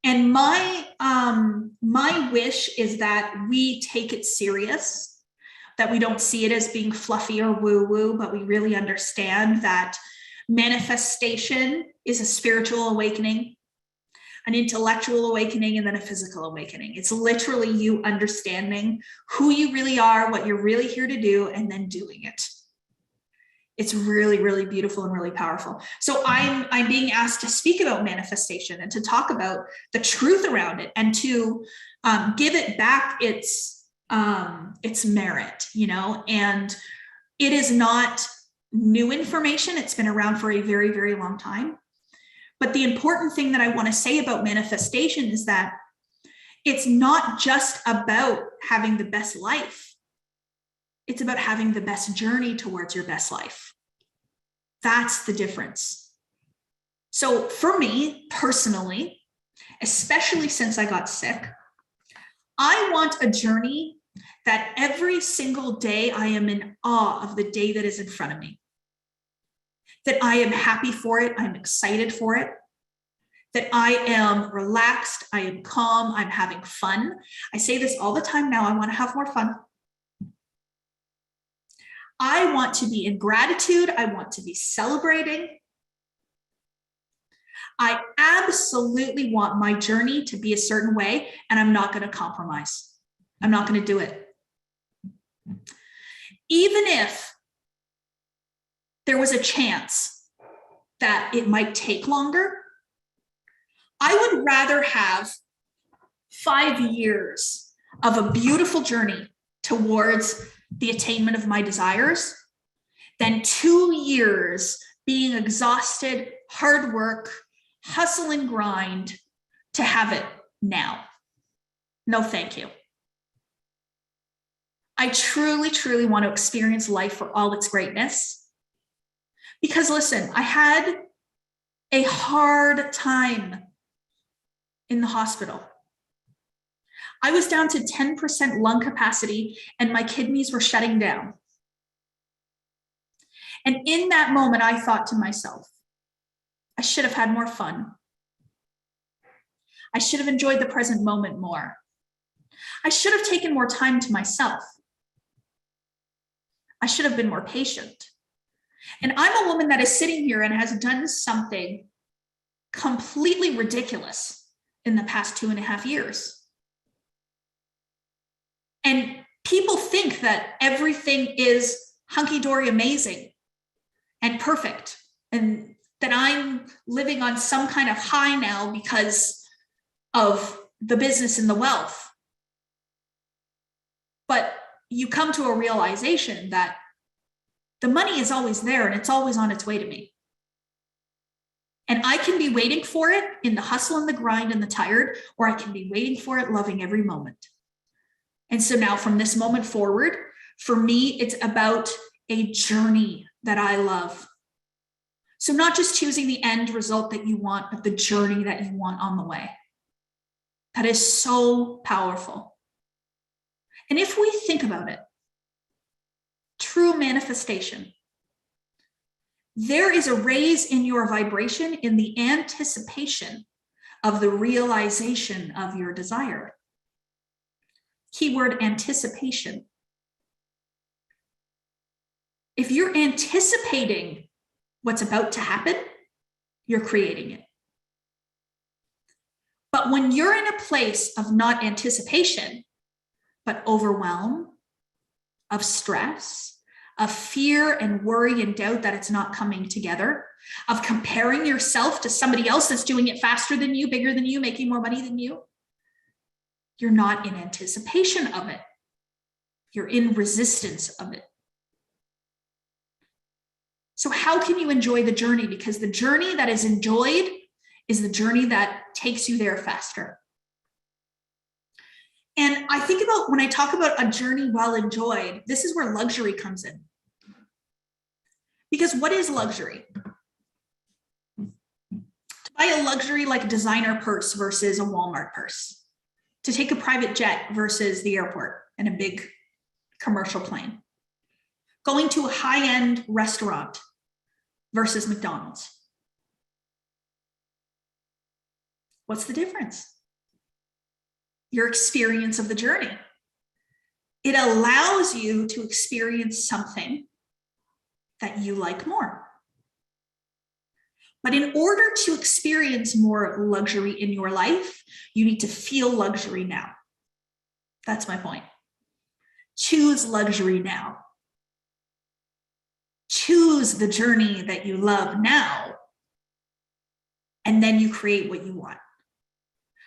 And my wish is that we take it serious, that we don't see it as being fluffy or woo-woo, but we really understand that manifestation is a spiritual awakening, an intellectual awakening, and then a physical awakening. It's literally you understanding who you really are, what you're really here to do, and then doing it. It's really, really beautiful and really powerful. So I'm being asked to speak about manifestation and to talk about the truth around it and to give it back its merit, and it is not new information. It's been around for a very, very long time. But the important thing that I want to say about manifestation is that it's not just about having the best life. It's about having the best journey towards your best life. That's the difference. So for me personally, especially since I got sick, I want a journey that every single day I am in awe of the day that is in front of me. That I am happy for it, I'm excited for it, that I am relaxed, I am calm, I'm having fun. I say this all the time now, I want to have more fun. I want to be in gratitude, I want to be celebrating. I absolutely want my journey to be a certain way, and I'm not going to compromise. I'm not going to do it. Even if there was a chance that it might take longer, I would rather have 5 years of a beautiful journey towards the attainment of my desires than 2 years being exhausted, hard work, hustle and grind to have it now. No, thank you. I truly, truly want to experience life for all its greatness. Because listen, I had a hard time in the hospital. I was down to 10% lung capacity and my kidneys were shutting down. And in that moment, I thought to myself, I should have had more fun. I should have enjoyed the present moment more. I should have taken more time to myself. I should have been more patient. And I'm a woman that is sitting here and has done something completely ridiculous in the past 2.5 years. And people think that everything is hunky-dory amazing and perfect, and that I'm living on some kind of high now because of the business and the wealth. But you come to a realization that the money is always there and it's always on its way to me. And I can be waiting for it in the hustle and the grind and the tired, or I can be waiting for it, loving every moment. And so now from this moment forward, for me, it's about a journey that I love. So not just choosing the end result that you want, but the journey that you want on the way. That is so powerful. And if we think about it, true manifestation, there is a raise in your vibration in the anticipation of the realization of your desire. Keyword anticipation. If you're anticipating what's about to happen, you're creating it. But when you're in a place of not anticipation, but overwhelm, of stress, of fear and worry and doubt that it's not coming together, of comparing yourself to somebody else that's doing it faster than you, bigger than you, making more money than you, you're not in anticipation of it. You're in resistance of it. So how can you enjoy the journey? Because the journey that is enjoyed is the journey that takes you there faster. And I think about when I talk about a journey well enjoyed, this is where luxury comes in. Because what is luxury? To buy a luxury like a designer purse versus a Walmart purse. To take a private jet versus the airport and a big commercial plane. Going to a high-end restaurant versus McDonald's. What's the difference? Your experience of the journey. It allows you to experience something that you like more. But in order to experience more luxury in your life, you need to feel luxury now. That's my point. Choose luxury now. Choose the journey that you love now, and then you create what you want.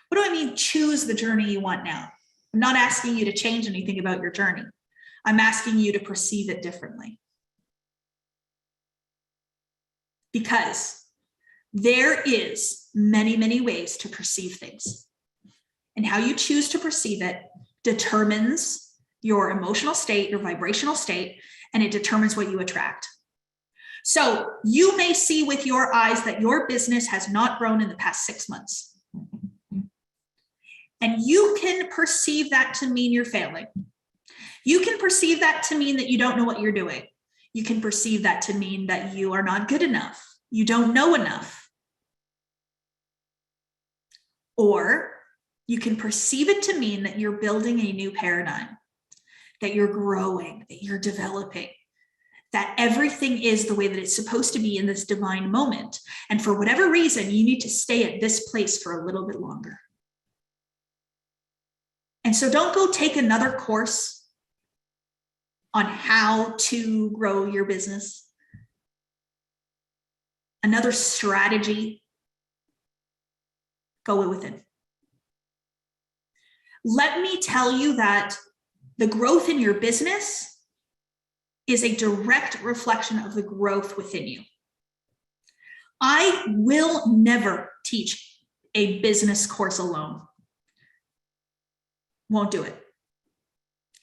What do I mean, choose the journey you want now? I'm not asking you to change anything about your journey. I'm asking you to perceive it differently. Because there is many, many ways to perceive things. And how you choose to perceive it determines your emotional state, your vibrational state, and it determines what you attract. So you may see with your eyes that your business has not grown in the past 6 months. And you can perceive that to mean you're failing. You can perceive that to mean that you don't know what you're doing. You can perceive that to mean that you are not good enough. You don't know enough. Or you can perceive it to mean that you're building a new paradigm, that you're growing, that you're developing, that everything is the way that it's supposed to be in this divine moment. And for whatever reason, you need to stay at this place for a little bit longer. And so don't go take another course on how to grow your business, another strategy. Go within. Let me tell you that the growth in your business is a direct reflection of the growth within you. I will never teach a business course alone. Won't do it.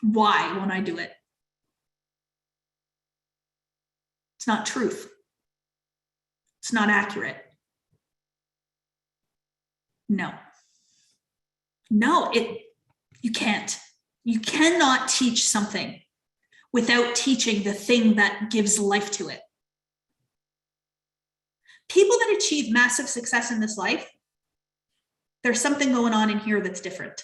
Why won't I do it? It's not truth. It's not accurate. No, you can't. You cannot teach something without teaching the thing that gives life to it. People that achieve massive success in this life, there's something going on in here that's different.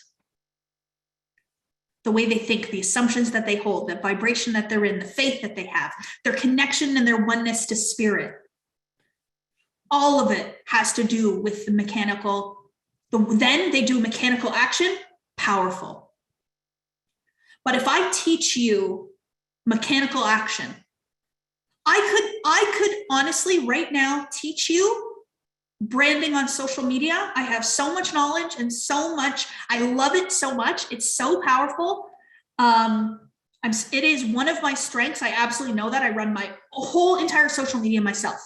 The way they think, the assumptions that they hold, the vibration that they're in, the faith that they have, their connection and their oneness to spirit. All of it has to do with the mechanical. Then they do mechanical action, powerful. But if I teach you mechanical action, I could honestly right now teach you branding on social media. I have so much knowledge and so much, I love it so much. It's so powerful. It is one of my strengths. I absolutely know that. I run my whole entire social media myself.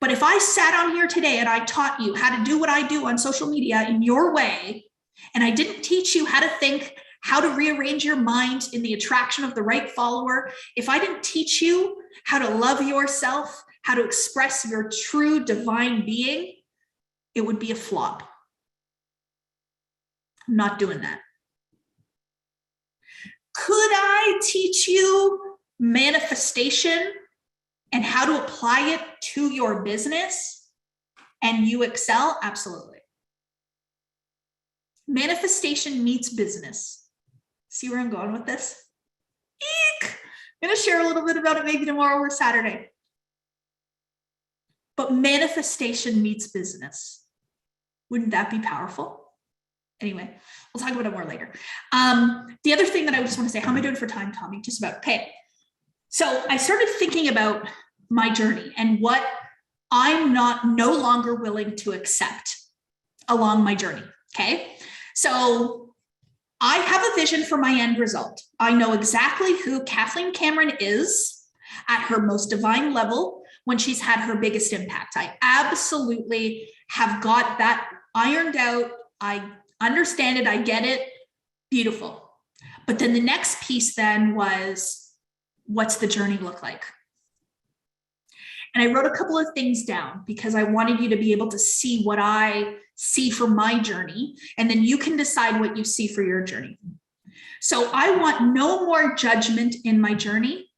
But if I sat on here today and I taught you how to do what I do on social media in your way, and I didn't teach you how to think, how to rearrange your mind in the attraction of the right follower, if I didn't teach you how to love yourself, how to express your true divine being, it would be a flop. I'm not doing that. Could I teach you manifestation and how to apply it to your business and you excel? Absolutely. Manifestation meets business. See where I'm going with this? Eek! I'm going to share a little bit about it maybe tomorrow or Saturday. But manifestation meets business. Wouldn't that be powerful? Anyway, we'll talk about it more later. The other thing that I just want to say, how am I doing for time, Tommy? Just about. Okay. So I started thinking about my journey and what I'm no longer willing to accept along my journey. Okay. So I have a vision for my end result. I know exactly who Kathleen Cameron is at her most divine level when she's had her biggest impact. I absolutely have got that ironed out. I understand it. I get it. Beautiful. But then the next piece then was, what's the journey look like? And I wrote a couple of things down because I wanted you to be able to see what I see for my journey. And then you can decide what you see for your journey. So I want no more judgment in my journey,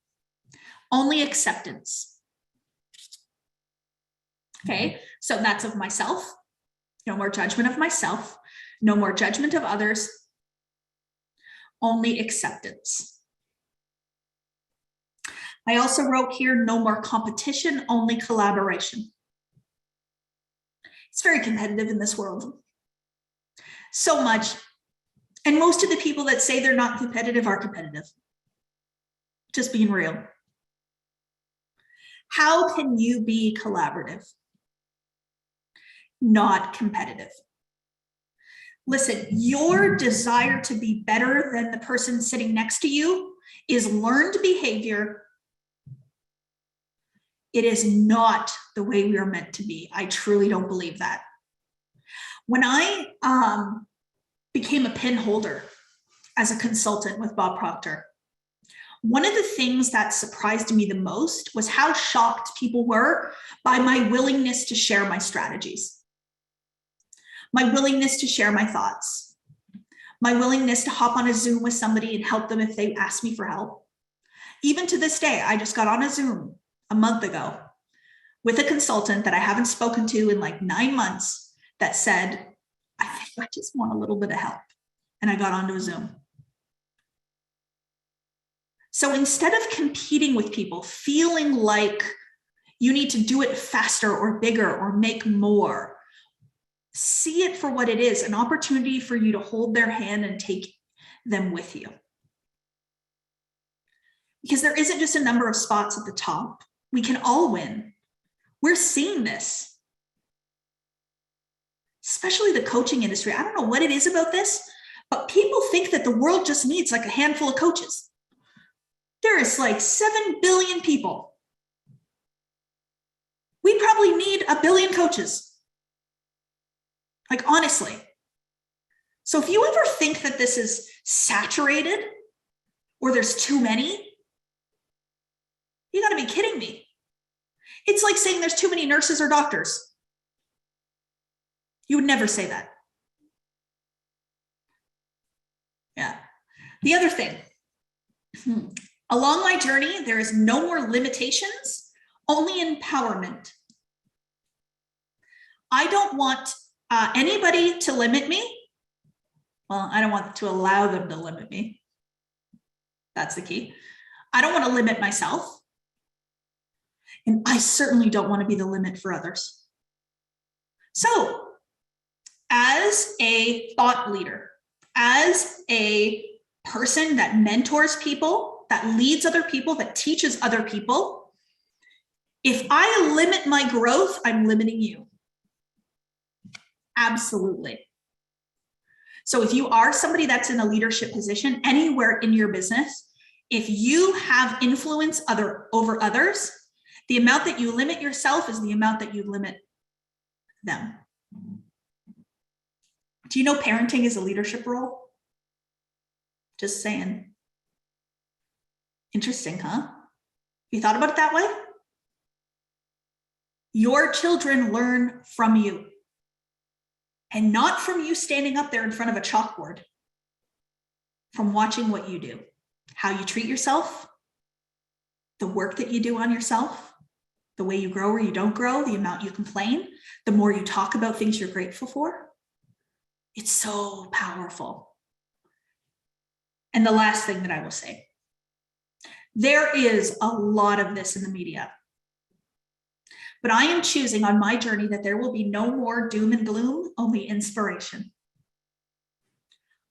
only acceptance. Okay, so that's of myself. No more judgment of myself. No more judgment of others. Only acceptance. I also wrote here, no more competition, only collaboration. It's very competitive in this world. So much. And most of the people that say they're not competitive are competitive. Just being real. How can you be collaborative? Not competitive. Listen, your desire to be better than the person sitting next to you is learned behavior. It is not the way we are meant to be. I truly don't believe that. When I became a pin holder as a consultant with Bob Proctor, one of the things that surprised me the most was how shocked people were by my willingness to share my strategies. My willingness to share my thoughts, my willingness to hop on a Zoom with somebody and help them if they ask me for help. Even to this day, I just got on a Zoom a month ago with a consultant that I haven't spoken to in like 9 months that said, I think I just want a little bit of help. And I got onto a Zoom. So instead of competing with people, feeling like you need to do it faster or bigger or make more, see it for what it is, an opportunity for you to hold their hand and take them with you. Because there isn't just a number of spots at the top. We can all win. We're seeing this. Especially the coaching industry. I don't know what it is about this, but people think that the world just needs like a handful of coaches. There is like 7 billion people. We probably need 1 billion coaches. Like, honestly. So if you ever think that this is saturated or there's too many, you got to be kidding me. It's like saying there's too many nurses or doctors. You would never say that. Yeah. The other thing, along my journey, there is no more limitations, only empowerment. I don't want anybody to limit me. Well, I don't want to allow them to limit me. That's the key. I don't want to limit myself. And I certainly don't want to be the limit for others. So, as a thought leader, as a person that mentors people, that leads other people, that teaches other people, if I limit my growth, I'm limiting you. Absolutely. So if you are somebody that's in a leadership position anywhere in your business, if you have influence over others, the amount that you limit yourself is the amount that you limit them. Do you know parenting is a leadership role? Just saying. Interesting, huh? You thought about it that way? Your children learn from you, and not from you standing up there in front of a chalkboard, from watching what you do, how you treat yourself, the work that you do on yourself, the way you grow or you don't grow, the amount you complain, the more you talk about things you're grateful for. It's so powerful. And the last thing that I will say, there is a lot of this in the media. But I am choosing on my journey that there will be no more doom and gloom, only inspiration.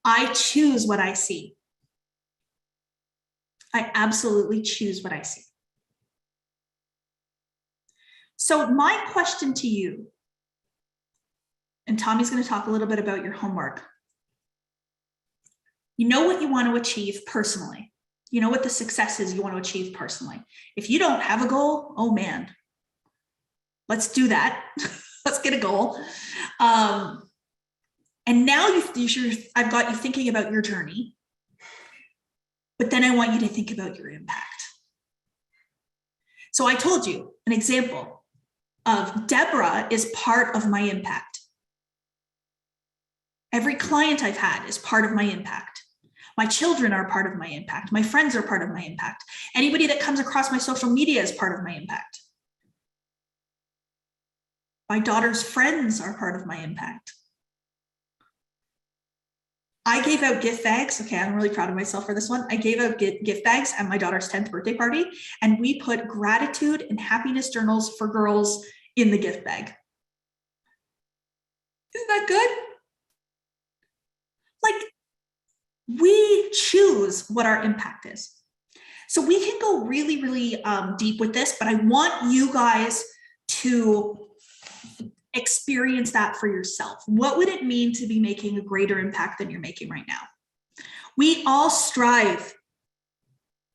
I choose what I see. I absolutely choose what I see. So my question to you, and Tommy's going to talk a little bit about your homework. You know what you want to achieve personally. You know what the success is you want to achieve personally. If you don't have a goal, oh man, let's do that. Let's get a goal. And now I've got you thinking about your journey, but then I want you to think about your impact. So I told you an example of Deborah is part of my impact. Every client I've had is part of my impact. My children are part of my impact. My friends are part of my impact. Anybody that comes across my social media is part of my impact. My daughter's friends are part of my impact. I gave out gift bags. Okay, I'm really proud of myself for this one. I gave out gift bags at my daughter's 10th birthday party, and we put gratitude and happiness journals for girls in the gift bag. Isn't that good? Like, we choose what our impact is. So we can go really, really deep with this, but I want you guys to experience that for yourself. What would it mean to be making a greater impact than you're making right now? We all strive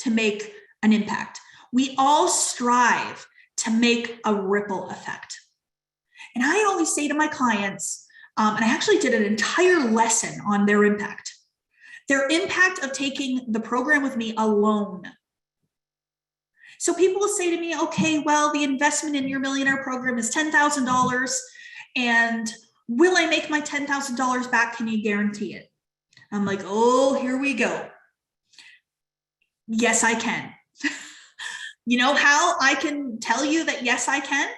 to make an impact. We all strive to make a ripple effect. And I always say to my clients, and I actually did an entire lesson on their impact of taking the program with me alone. So people will say to me, okay, well, the investment in your millionaire program is $10,000. And will I make my $10,000 back? Can you guarantee it? I'm like, oh, here we go. Yes, I can. You know how I can tell you that yes, I can?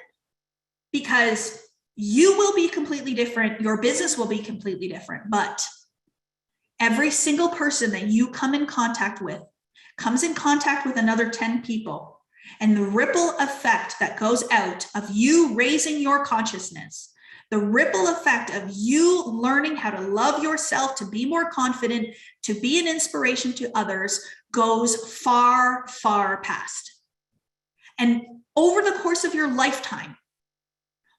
Because you will be completely different. Your business will be completely different. But every single person that you come in contact with comes in contact with another 10 people. And the ripple effect that goes out of you raising your consciousness, the ripple effect of you learning how to love yourself, to be more confident, to be an inspiration to others, goes far, far past. And over the course of your lifetime,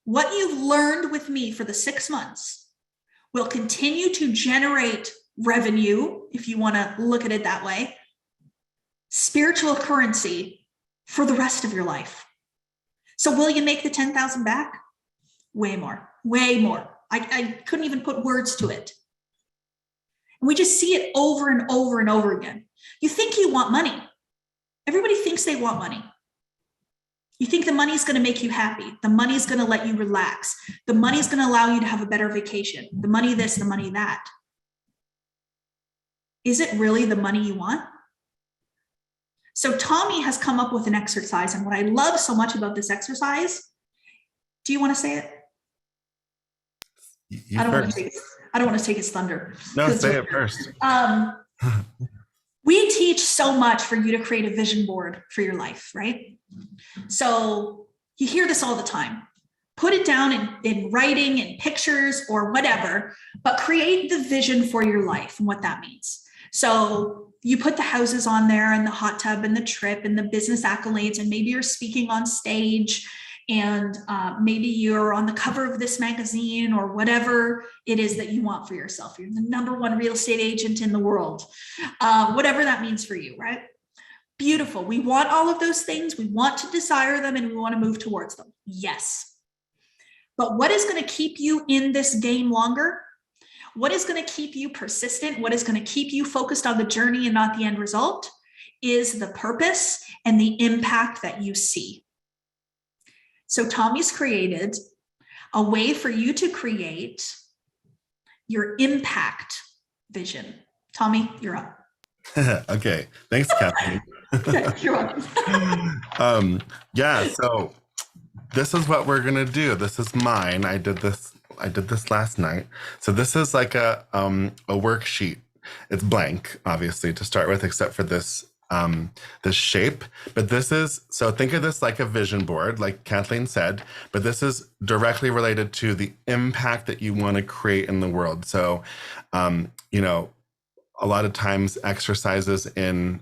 what you've learned with me for the 6 months will continue to generate revenue, if you want to look at it that way, spiritual currency for the rest of your life. So will you make the 10,000 back? Way more, way more. I couldn't even put words to it. And we just see it over and over and over again. You think you want money. Everybody thinks they want money. You think the money's going to make you happy. The money's going to let you relax. The money's going to allow you to have a better vacation. The money this, the money that. Is it really the money you want? So Tommy has come up with an exercise, and what I love so much about this exercise, do you want to say it? I don't want to take his thunder. No, say it first. We teach so much for you to create a vision board for your life, right? So you hear this all the time. Put it down in writing, in pictures, or whatever, but create the vision for your life and what that means. So you put the houses on there and the hot tub and the trip and the business accolades, and maybe you're speaking on stage, and maybe you're on the cover of this magazine or whatever it is that you want for yourself. You're the #1 real estate agent in the world, whatever that means for you, right? Beautiful. We want all of those things. We want to desire them and we want to move towards them. Yes. But what is going to keep you in this game longer? What is going to keep you persistent? What is going to keep you focused on the journey and not the end result is the purpose and the impact that you see. So Tommy's created a way for you to create your impact vision. Tommy, you're up. Okay. Thanks, Kathleen. Okay, you're welcome. Yeah, so this is what we're gonna do. This is mine. I did this last night. So this is like a worksheet. It's blank, obviously, to start with, except for this shape. But this is, so think of this like a vision board, like Kathleen said, but this is directly related to the impact that you want to create in the world. So, a lot of times exercises in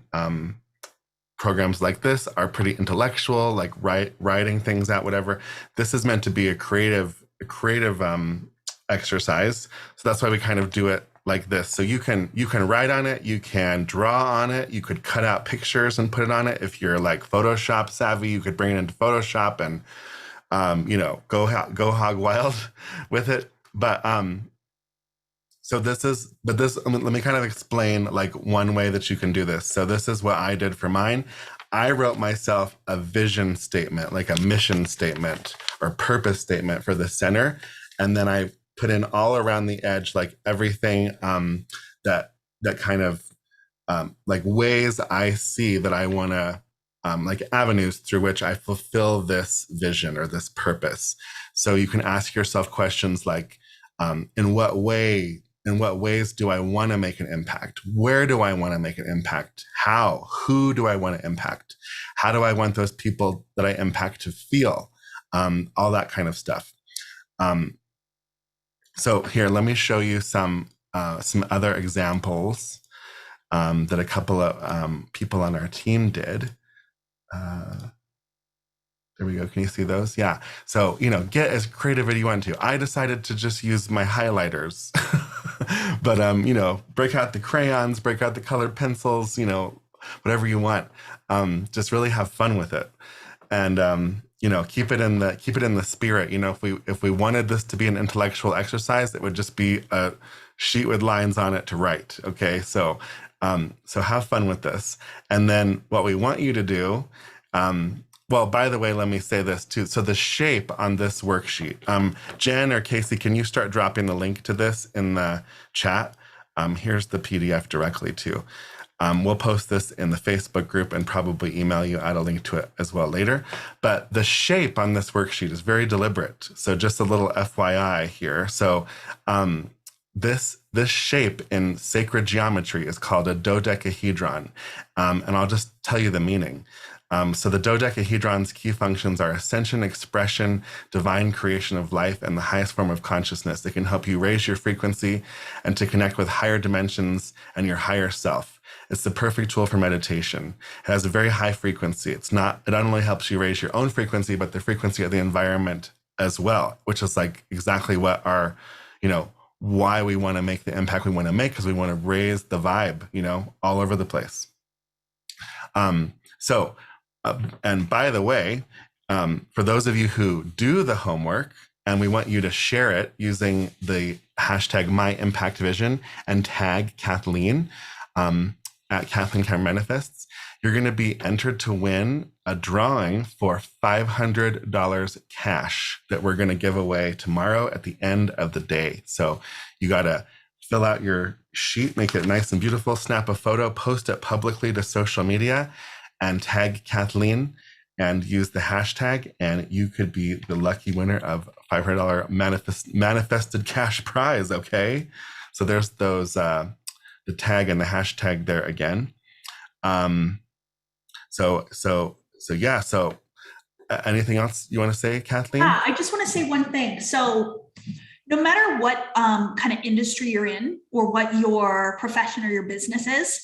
programs like this are pretty intellectual, like writing things out, whatever. This is meant to be a creative exercise. So that's why we kind of do it like this. So you can write on it, you can draw on it, you could cut out pictures and put it on it. If you're like Photoshop savvy, you could bring it into Photoshop and go hog wild with it. But let me kind of explain like one way that you can do this. So this is what I did for mine. I wrote myself a vision statement, like a mission statement or purpose statement for the center. And then I put in all around the edge, like everything that kind of like ways I see that I want to, like avenues through which I fulfill this vision or this purpose. So you can ask yourself questions like, in what ways do I want to make an impact? Where do I want to make an impact? How? Who do I want to impact? How do I want those people that I impact to feel? All that kind of stuff. So here, let me show you some other examples that a couple of people on our team did. There we go. Can you see those? Yeah. So, get as creative as you want to. I decided to just use my highlighters, but, break out the crayons, break out the colored pencils, whatever you want. Just really have fun with it. And, keep it in the spirit. If we wanted this to be an intellectual exercise, it would just be a sheet with lines on it to write. Okay. So have fun with this. And then what we want you to do, well, by the way, let me say this too. So the shape on this worksheet, Jen or Casey, can you start dropping the link to this in the chat? Here's the PDF directly too. We'll post this in the Facebook group and probably email you out a link to it as well later. But the shape on this worksheet is very deliberate. So just a little FYI here. So this shape in sacred geometry is called a dodecahedron. And I'll just tell you the meaning. So the dodecahedron's key functions are ascension, expression, divine creation of life, and the highest form of consciousness. It can help you raise your frequency and to connect with higher dimensions and your higher self. It's the perfect tool for meditation. It has a very high frequency. It not only helps you raise your own frequency, but the frequency of the environment as well, which is like exactly what our, why we want to make the impact we want to make, because we want to raise the vibe, all over the place. And by the way, for those of you who do the homework, and we want you to share it using the hashtag #MyImpactVision and tag Kathleen at Kathleen Cameron Manifests, you're going to be entered to win a drawing for $500 cash that we're going to give away tomorrow at the end of the day. So you got to fill out your sheet, make it nice and beautiful, snap a photo, post it publicly to social media, and tag Kathleen and use the hashtag, and you could be the lucky winner of $500 manifested cash prize. Okay, so there's those the tag and the hashtag there again. So anything else you want to say, Kathleen? Yeah, I just want to say one thing. So no matter what kind of industry you're in or what your profession or your business is,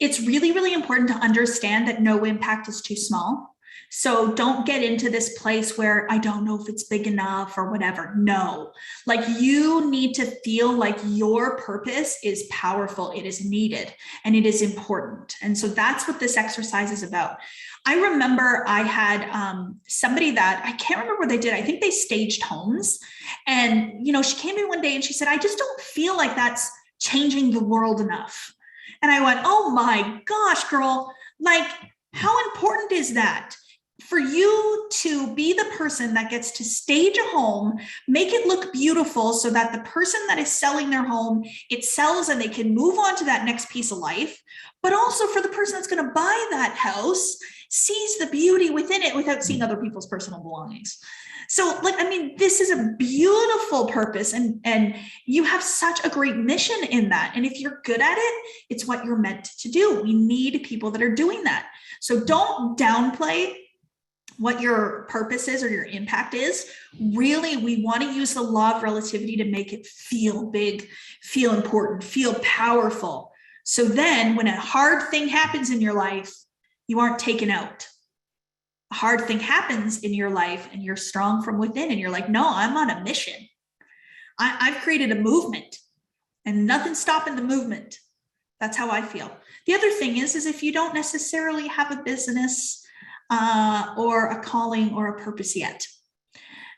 it's really, really important to understand that no impact is too small. So don't get into this place where I don't know if it's big enough or whatever. No, like you need to feel like your purpose is powerful. It is needed and it is important. And so that's what this exercise is about. I remember I had somebody that I can't remember what they did. I think they staged homes. And, you know, she came in one day and she said, I just don't feel like that's changing the world enough. And I went, oh my gosh, girl, like how important is that? For you to be the person that gets to stage a home, make it look beautiful so that the person that is selling their home, it sells and they can move on to that next piece of life. But also for the person that's going to buy that house, sees the beauty within it without seeing other people's personal belongings. So like, I mean, this is a beautiful purpose and you have such a great mission in that. And if you're good at it, it's what you're meant to do. We need people that are doing that. So don't downplay what your purpose is or your impact is. Really, we want to use the law of relativity to make it feel big, feel important, feel powerful. So then when a hard thing happens in your life, you aren't taken out. A hard thing happens in your life and you're strong from within and you're like, no, I'm on a mission. I've created a movement and nothing's stopping the movement. That's how I feel. The other thing is if you don't necessarily have a business or a calling or a purpose yet.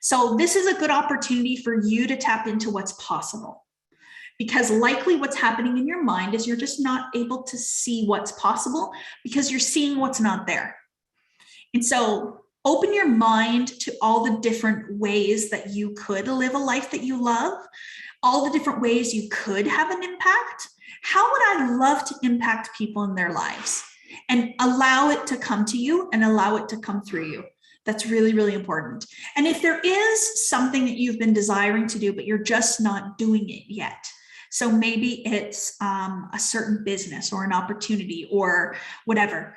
So this is a good opportunity for you to tap into what's possible, because likely what's happening in your mind is you're just not able to see what's possible because you're seeing what's not there. And so open your mind to all the different ways that you could live a life that you love, all the different ways you could have an impact. How would I love to impact people in their lives? And allow it to come to you and allow it to come through you. That's really, really important. And if there is something that you've been desiring to do, but you're just not doing it yet. So maybe it's a certain business or an opportunity or whatever.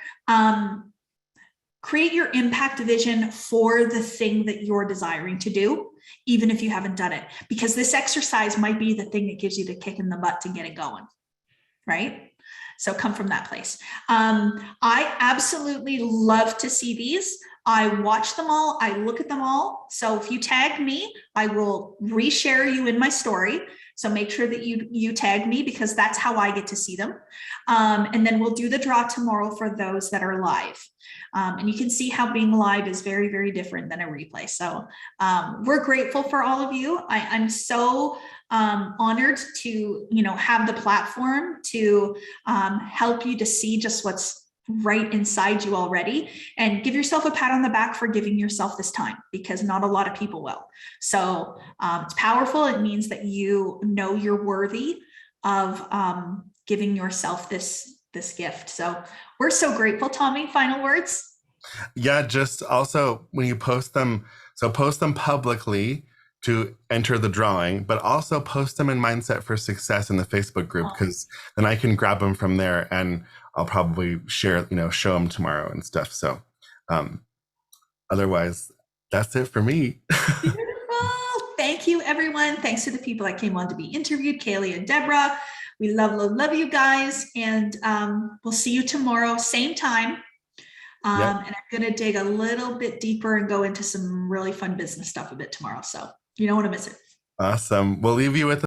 Create your impact vision for the thing that you're desiring to do, even if you haven't done it, because this exercise might be the thing that gives you the kick in the butt to get it going, right? So come from that place. I absolutely love to see these. I watch them all. I look at them all. So if you tag me, I will reshare you in my story. So make sure that you tag me because that's how I get to see them. And then we'll do the draw tomorrow for those that are live. And you can see how being live is very, very different than a replay. So we're grateful for all of you. I'm so honored to, have the platform to help you to see just what's right inside you already, and give yourself a pat on the back for giving yourself this time, because not a lot of people will. So it's powerful. It means that you know you're worthy of giving yourself this gift. So we're so grateful. Tommy, final words? Yeah, just also when you post them, so post them publicly to enter the drawing, but also post them in Mindset for Success in the Facebook group, because then I can grab them from there and I'll probably share, show them tomorrow and stuff. So otherwise, that's it for me. Beautiful. Thank you, everyone. Thanks to the people that came on to be interviewed, Kaylee and Deborah. We love, love, love you guys. And we'll see you tomorrow, same time. Yep. And I'm going to dig a little bit deeper and go into some really fun business stuff a bit tomorrow. So you don't want to miss it. Awesome. We'll leave you with